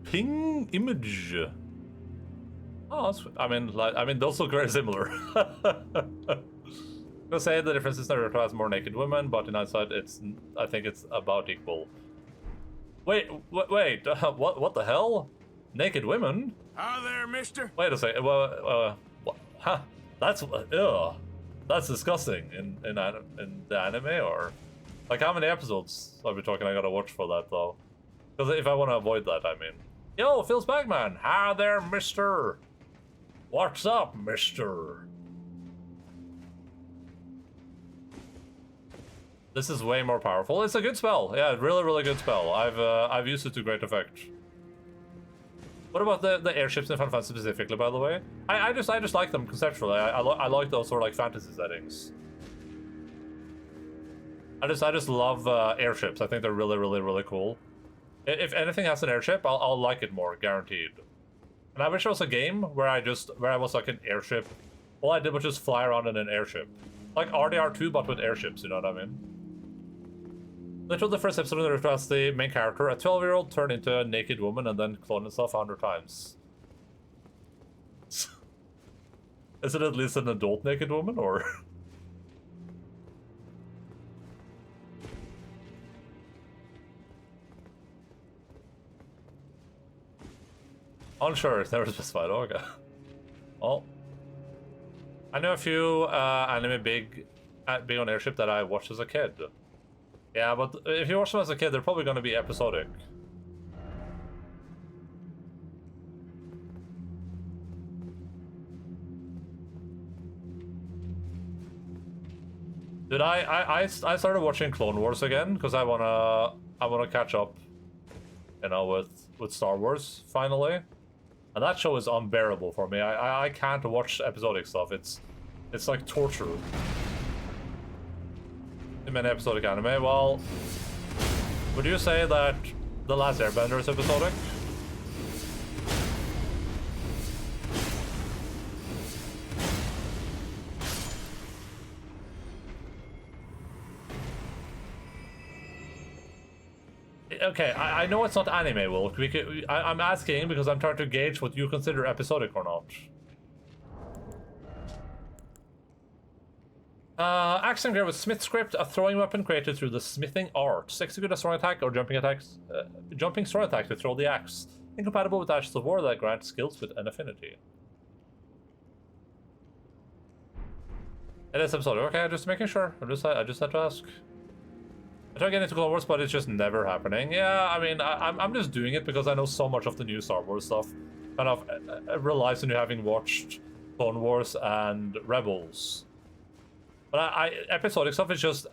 Ping image. Oh, I mean, those look very similar. I'm gonna say the difference is Naruto has more naked women, but in hindsight, I think it's about equal. Wait, what the hell? Naked women? Hi there, mister. Wait a second. Well, huh? That's disgusting. In the anime, or like how many episodes are we talking? I gotta watch for that though, because if I want to avoid that, I mean. Yo, Phil's Bagman. Hi there, mister. What's up, mister? This is way more powerful. It's a good spell. Yeah, really, really good spell. I've used it to great effect. What about the airships in Final Fantasy specifically, by the way? I just like them conceptually. I like those sort of like fantasy settings. I just love airships. I think they're really, really, really cool. If anything has an airship, I'll like it more, guaranteed. And I wish there was a game where I was like an airship. All I did was just fly around in an airship. Like RDR2, but with airships, you know what I mean? Literally the first episode of Naruto has the main character, a 12-year-old, turn into a naked woman and then clone himself 100 times. Is it at least an adult naked woman, or...? Unsure, it's never specified. Oh, okay. Well, I know a few anime big on airship that I watched as a kid. Yeah, but if you watch them as a kid, they're probably going to be episodic. Dude, I started watching Clone Wars again because I wanna catch up, you know, with Star Wars finally. And that show is unbearable for me. I can't watch episodic stuff. It's like torture. Too many episodic anime. Well, would you say that The Last Airbender is episodic? Okay, I know it's not anime, Will. I'm asking because I'm trying to gauge what you consider episodic or not. Action gear with Smith script, a throwing weapon created through the smithing arts. Execute a strong attack or jumping strong attack to throw the axe. Incompatible with Ashes of War that grant skills with an affinity. It is episodic. Okay, just making sure. I just had to ask. I try to get into Clone Wars, but it's just never happening. Yeah, I mean, I'm just doing it because I know so much of the new Star Wars stuff kind of relies on you having watched Clone Wars and Rebels. But episodic stuff is just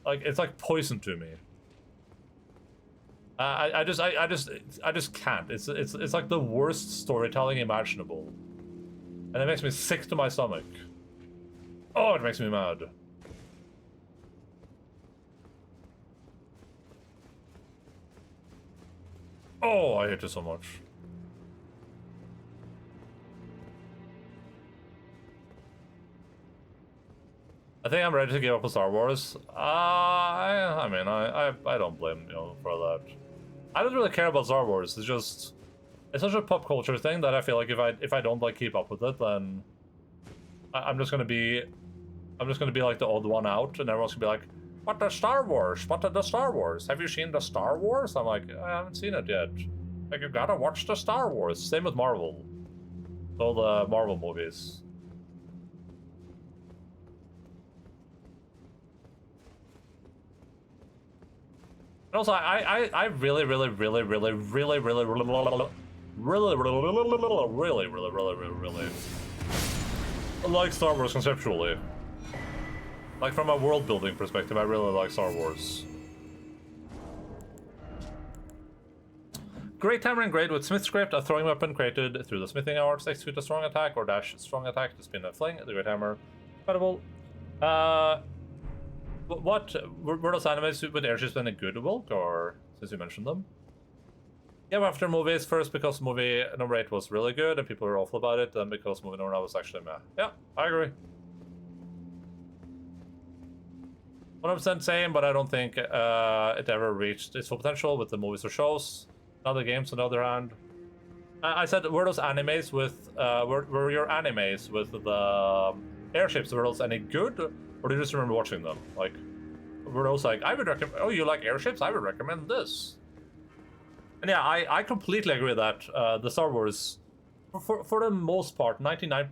like it's like poison to me. I just can't. It's like the worst storytelling imaginable, and it makes me sick to my stomach. Oh, it makes me mad. Oh, I hate it so much. I think I'm ready to give up on Star Wars. I mean, I don't blame you for that. I don't really care about Star Wars. It's such a pop culture thing that I feel like if I don't like keep up with it, then I'm just gonna be like the odd one out, and everyone's gonna be like, "What the Star Wars? What the Star Wars? Have you seen the Star Wars?" I'm like, I haven't seen it yet. Like, you gotta watch the Star Wars. Same with Marvel. All the Marvel movies. And also, I really like Star Wars conceptually. Like, from a world-building perspective, I really like Star Wars. Great hammer and grade with Smith script, a throwing weapon created through the smithing arts. Execute a strong attack or dash strong attack to spin and fling. The great hammer. Compatible. What were those animes with airships been a good Wilk, or since you mentioned them? Yeah, after movies first because movie number 8 was really good and people were awful about it, then because movie number 9 was actually meh. Yeah, I agree. 100% same, but I don't think it ever reached its full potential with the movies or shows. Now the games, on the other hand. I said, were those animes with were your animes with the airships, were those any good? Or do you just remember watching them? Like, were those like, I would recommend, oh, you like airships? I would recommend this. And yeah, I completely agree that the Star Wars, for the most part, 99,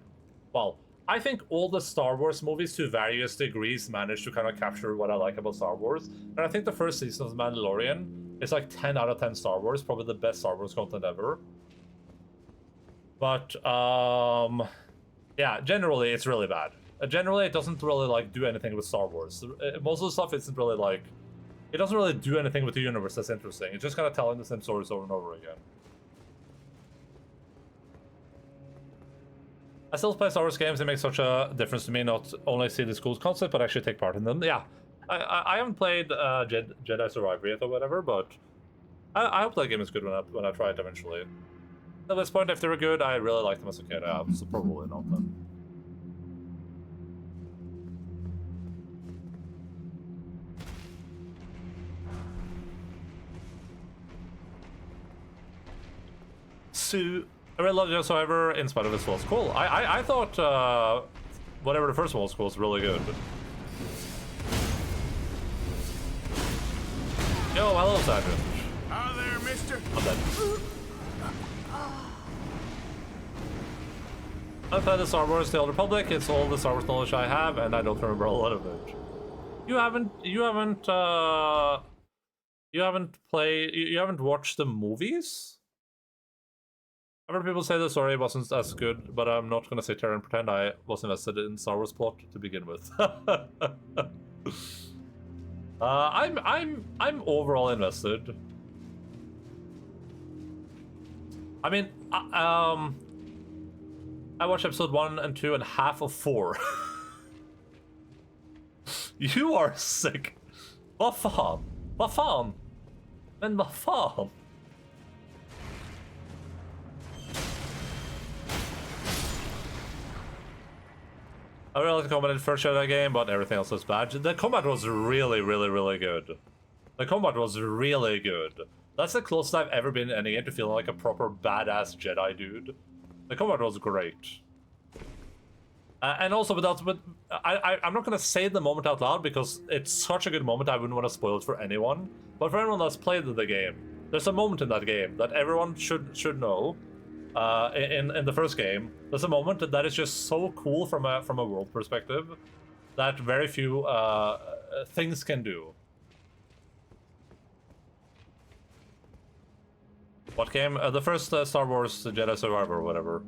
well, I think all the Star Wars movies to various degrees managed to kind of capture what I like about Star Wars. And I think the first season of The Mandalorian is like 10 out of 10 Star Wars, probably the best Star Wars content ever. But, yeah, generally it's really bad. Generally, it doesn't really, like, do anything with Star Wars. Most of the stuff isn't really, like... It doesn't really do anything with the universe that's interesting. It's just kind of telling the same stories over and over again. I still play Star Wars games. It makes such a difference to me not only see the school's concept, but actually take part in them. Yeah. I haven't played Jedi Survivor yet or whatever, but... I hope that game is good when I try it eventually. At this point, if they were good, I really liked them as a kid. So probably not then. I really loved Jedi Survivor in spite of its flaws. Cool. I thought whatever the first one was really good. Yo, hello, Sergeant. Hi there, mister. I'm dead. I've played the Star Wars The Old Republic. It's all the Star Wars knowledge I have, and I don't remember a lot of it. You haven't watched the movies? I've heard people say the story wasn't as good, but I'm not gonna sit here and pretend I was invested in Star Wars plot to begin with. I'm overall invested. I mean, I watched episode 1 and 2 and half of 4. You are sick. Vad fan? Vad fan? Men vad fan? I really like the combat in the first Jedi game, but everything else was bad. The combat was really, really, really good. The combat was really good. That's the closest I've ever been in any game to feeling like a proper badass Jedi dude. The combat was great. And also, I'm not going to say the moment out loud because it's such a good moment I wouldn't want to spoil it for anyone. But for anyone that's played the game, there's a moment in that game that everyone should know. In the first game, there's a moment that is just so cool from a world perspective that very few things can do. What game? The first Star Wars Jedi Survivor or whatever.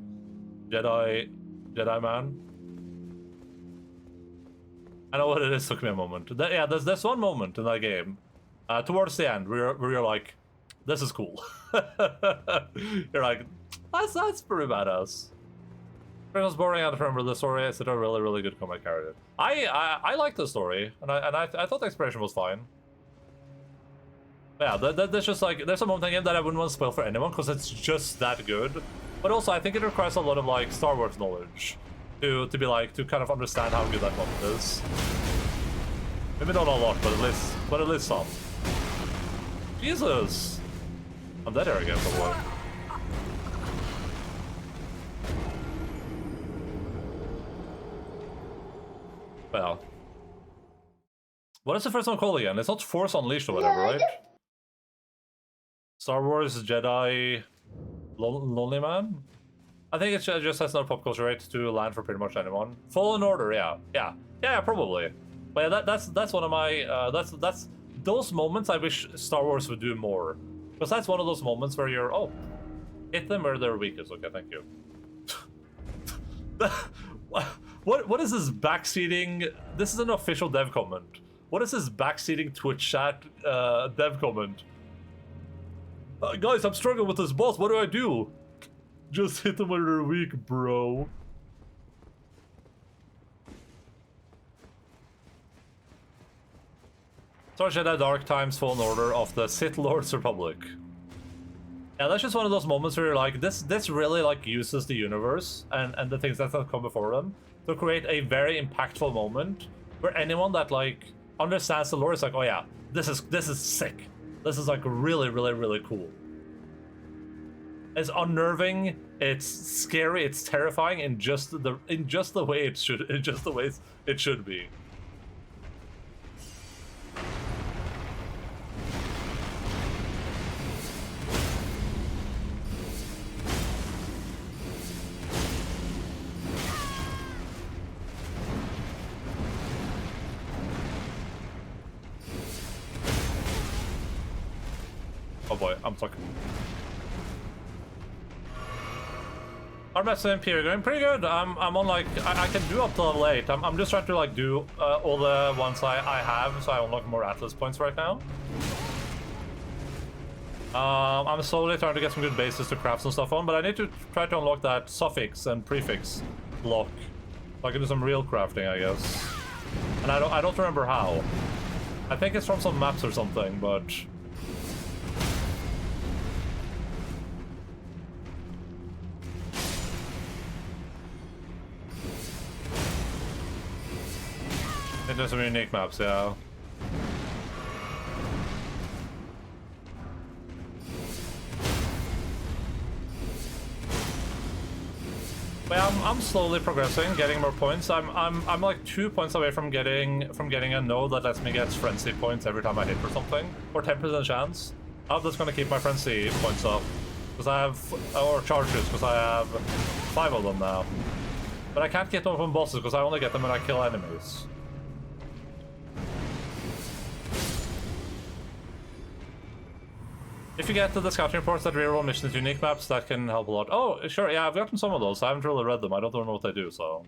Jedi Man. I know what it is. Took me a moment. Yeah, there's one moment in that game, towards the end, where you're like, "This is cool." You're like, "That's pretty badass." It was boring. I don't remember the story. It's a really good combat character. I like the story, and I thought the exploration was fine. Yeah, there's just like there's a moment in the game that I wouldn't want to spoil for anyone because it's just that good. But also, I think it requires a lot of like Star Wars knowledge to kind of understand how good that moment is. Maybe not a lot, but at least some. Jesus, I'm dead here again, boy. Well, what is the first one called again? It's not Force Unleashed or whatever, right? Star Wars Jedi Lonely Man? I think it just has no pop culture rate to land for pretty much anyone. Fallen Order, yeah, probably. But yeah, that's one of my that's those moments I wish Star Wars would do more, because that's one of those moments where you're hit them where they're weakest. Okay, thank you. What is this backseating? This is an official dev comment. What is this backseating Twitch chat dev comment? Guys, I'm struggling with this boss. What do I do? Just hit them when they're weak, bro. Star Jedi Dark Times Fallen Order of the Sith Lord's Republic. Yeah, that's just one of those moments where you're like, this really like uses the universe and the things that have come before them to create a very impactful moment where anyone that like understands the lore is like, oh yeah, this is sick. This is like really cool. It's unnerving, it's scary, it's terrifying in just the way it should be. Oh boy, I'm stuck. Our best Imperial going pretty good. I'm on like I can do up to level 8. I'm just trying to like do all the ones I have, so I unlock more Atlas points right now. I'm slowly trying to get some good bases to craft some stuff on, but I need to try to unlock that suffix and prefix block, so I can do some real crafting, I guess. And I don't remember how. I think it's from some maps or something, but. There's some unique maps, yeah. Well, I'm slowly progressing, getting more points. I'm like 2 points away from getting a node that lets me get frenzy points every time I hit for something, or 10% chance. I'm just gonna keep my frenzy points up because I have, or charges because I have 5 of them now. But I can't get them from bosses because I only get them when I kill enemies. If you get the scouting reports that reroll missions unique maps, that can help a lot. Oh, sure, yeah, I've gotten some of those. I haven't really read them. I don't know what they do, so.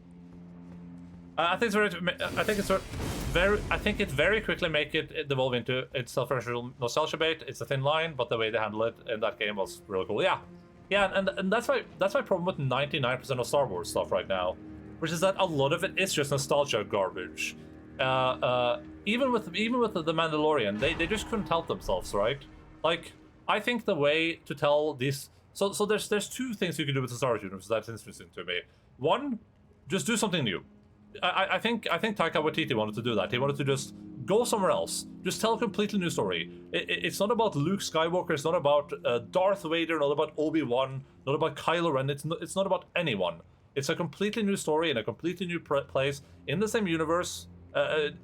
I think it very quickly make it devolve into its self-referential nostalgia bait. It's a thin line, but the way they handle it in that game was really cool. Yeah, and that's my problem with 99% of Star Wars stuff right now, which is that a lot of it is just nostalgia garbage. Even with the Mandalorian, they just couldn't help themselves, right? Like. I think the way to tell these so there's 2 things you can do with the Star Wars universe that's interesting to me. One, just do something new. I think Taika Waititi wanted to do that. He wanted to just go somewhere else. Just tell a completely new story. It's not about Luke Skywalker. It's not about Darth Vader. Not about Obi-Wan. Not about Kylo Ren. It's not about anyone. It's a completely new story in a completely new place in the same universe.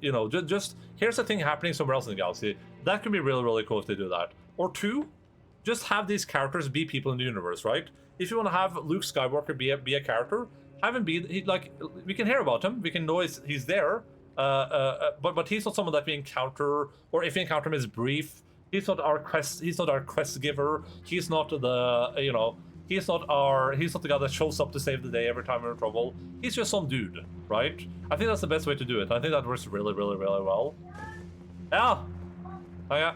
You know, just here's a thing happening somewhere else in the galaxy. That could be really, really cool if they do that. Or two, just have these characters be people in the universe, right? If you want to have Luke Skywalker be a character, have him be like, we can hear about him, we can know he's there, but he's not someone that we encounter, or if we encounter him, is brief. He's not our quest giver. He's not the he's not the guy that shows up to save the day every time we're in trouble. He's just some dude, right? I think that's the best way to do it. I think that works really, really, really well. Yeah. Oh yeah.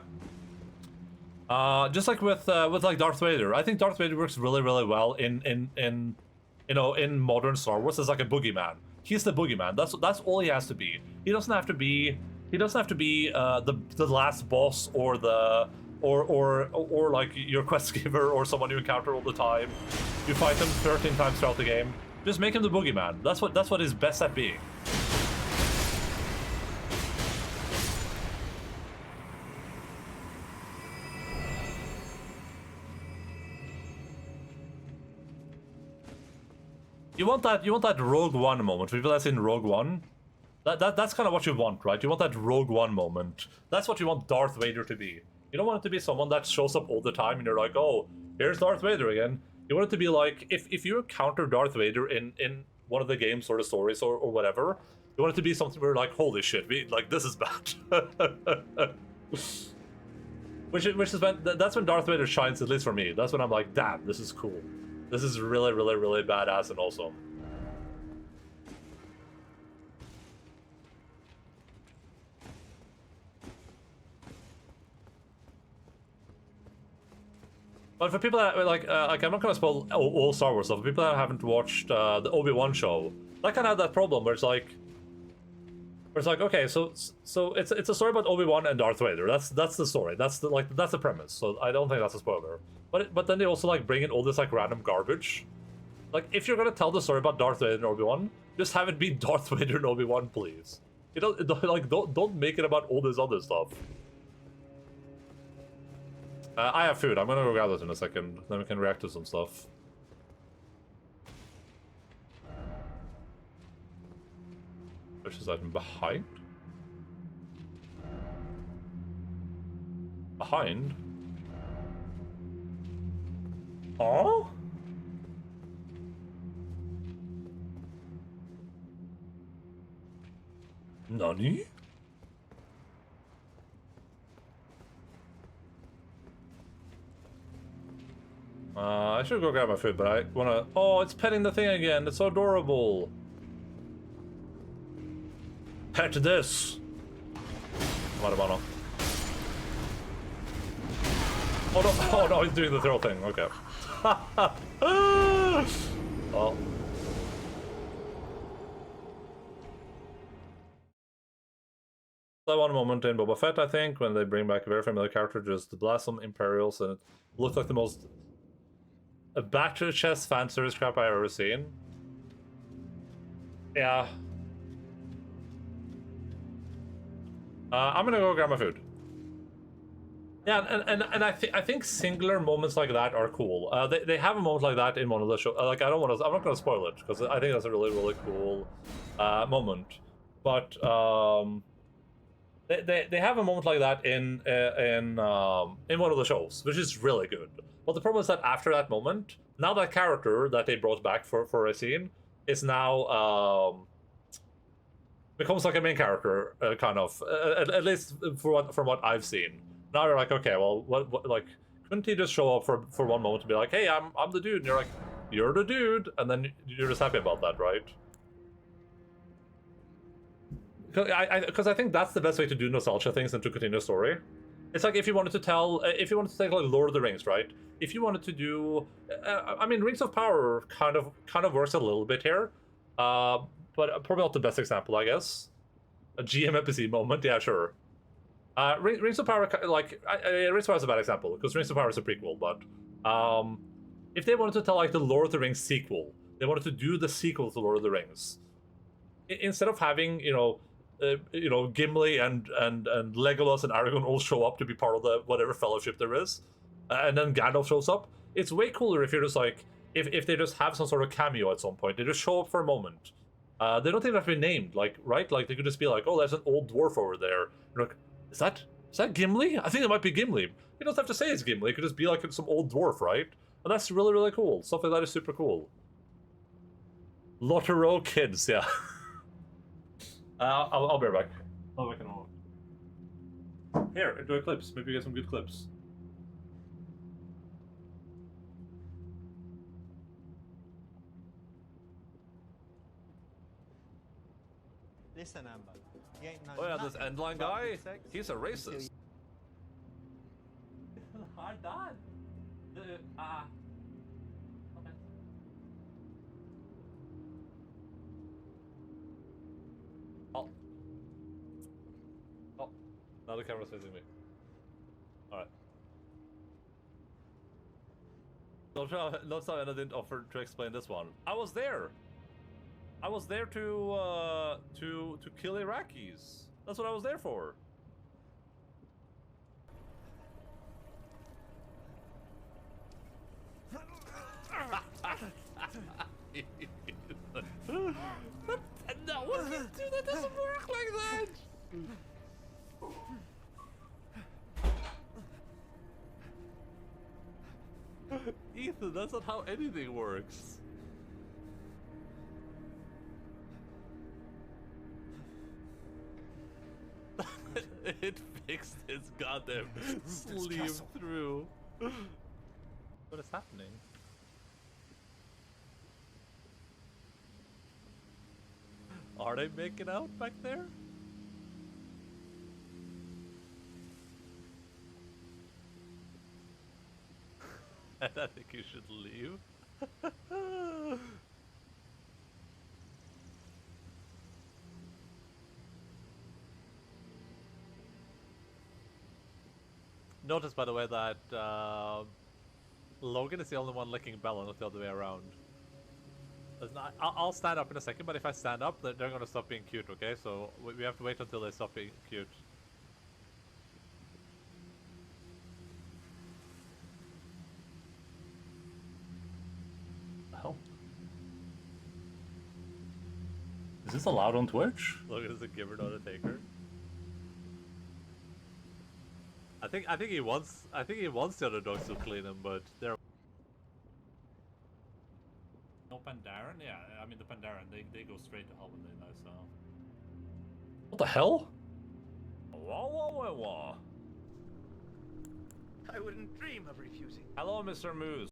Just like with like Darth Vader, I think Darth Vader works really, really well in modern Star Wars as like a boogeyman. He's the boogeyman. That's all he has to be. He doesn't have to be the last boss or like your quest giver or someone you encounter all the time. You fight him 13 times throughout the game. Just make him the boogeyman. That's what he's best at being. You want that Rogue One moment. People that's in Rogue One. That's kind of what you want, right? You want that Rogue One moment. That's what you want Darth Vader to be. You don't want it to be someone that shows up all the time and you're like, oh, here's Darth Vader again. You want it to be like, if you encounter Darth Vader in one of the games or the stories or whatever, you want it to be something where you're like, holy shit, this is bad. which is that's when Darth Vader shines, at least for me. That's when I'm like, damn, this is cool. This is really, really, really badass and awesome. But for people that like I'm not gonna spoil all Star Wars stuff. For people that haven't watched the Obi-Wan show, that kind of had that problem where it's like, okay, so it's a story about Obi-Wan and Darth Vader. That's the story. That's the premise. So I don't think that's a spoiler. But then they also like bring in all this like random garbage. Like if you're gonna tell the story about Darth Vader and Obi-Wan, just have it be Darth Vader and Obi-Wan, please. You know, don't make it about all this other stuff. I have food. I'm gonna go grab this in a second. Then we can react to some stuff. Which is item behind? Behind? Oh? Nani? I should go grab my food, but I wanna... Oh, it's petting the thing again. It's so adorable. Pet this. I'm out of mana. Oh no! Oh no! He's doing the throw thing. Okay. Oh. That one moment in Boba Fett, I think, when they bring back a very familiar character, just blast some Imperials, and it looked like the most back to the chest fan service crap I've ever seen. Yeah. I'm gonna go grab my food. Yeah, and I think singular moments like that are cool. They have a moment like that in one of the shows. Like I'm not gonna spoil it because I think that's a really, really cool moment. But they have a moment like that in one of the shows, which is really good. But the problem is that after that moment, now that character that they brought back for a scene is now becomes like a main character, kind of. At least from what I've seen. Now you're like, okay, well, what like, couldn't he just show up for one moment to be like, hey, I'm the dude, and you're like, you're the dude, and then you're just happy about that, right? Because I think that's the best way to do nostalgia things and to continue a story. It's like if you wanted to take like Lord of the Rings, right? If you wanted to do, I mean, Rings of Power kind of works a little bit here, but probably not the best example, I guess. A GM NPC moment, yeah, sure. Rings of Power, like, Rings of Power is a bad example, because Rings of Power is a prequel, but if they wanted to tell, like, the Lord of the Rings sequel, they wanted to do the sequel to Lord of the Rings, instead of having, you know, you know, Gimli and Legolas and Aragorn all show up to be part of the whatever fellowship there is, and then Gandalf shows up. It's way cooler if you're just like if they just have some sort of cameo at some point. They just show up for a moment. They don't even have to be named, like, right? Like, they could just be like, oh, there's an old dwarf over there. You're like, is that Gimli? I think it might be Gimli. You don't have to say it's Gimli. It could just be like some old dwarf, right? And that's really, really cool. Stuff like that is super cool. Lotero kids, yeah. I'll be right back. I'll be back in a moment. Here, enjoy clips. Maybe get some good clips. Listen, Amber. You ain't know Oh yeah, this nothing Endaline about guy, good sex he's a until racist. Hi, Dad. Okay. Oh. Oh. Now the camera's facing me. Alright. Notice how Anna didn't offer to explain this one. I was there! I was there to kill Iraqis. That's what I was there for. No, what do you do? That doesn't work like that! Ethan, that's not how anything works. It fixed its goddamn sleeve through. What is happening? Are they making out back there? And I think you should leave. Notice, by the way, that Logan is the only one licking Bella, not the other way around. I'll stand up in a second, but if I stand up, they're gonna stop being cute, okay? So we have to wait until they stop being cute. The hell? Is this allowed on Twitch? Logan is a giver, not a taker. I think he wants the other dogs to clean him, but they're no Pandaren? Yeah, I mean the Pandaren, they go straight to hell when they die, so. What the hell? Wah wah wah wah. I wouldn't dream of refusing. Hello, Mr. Moose.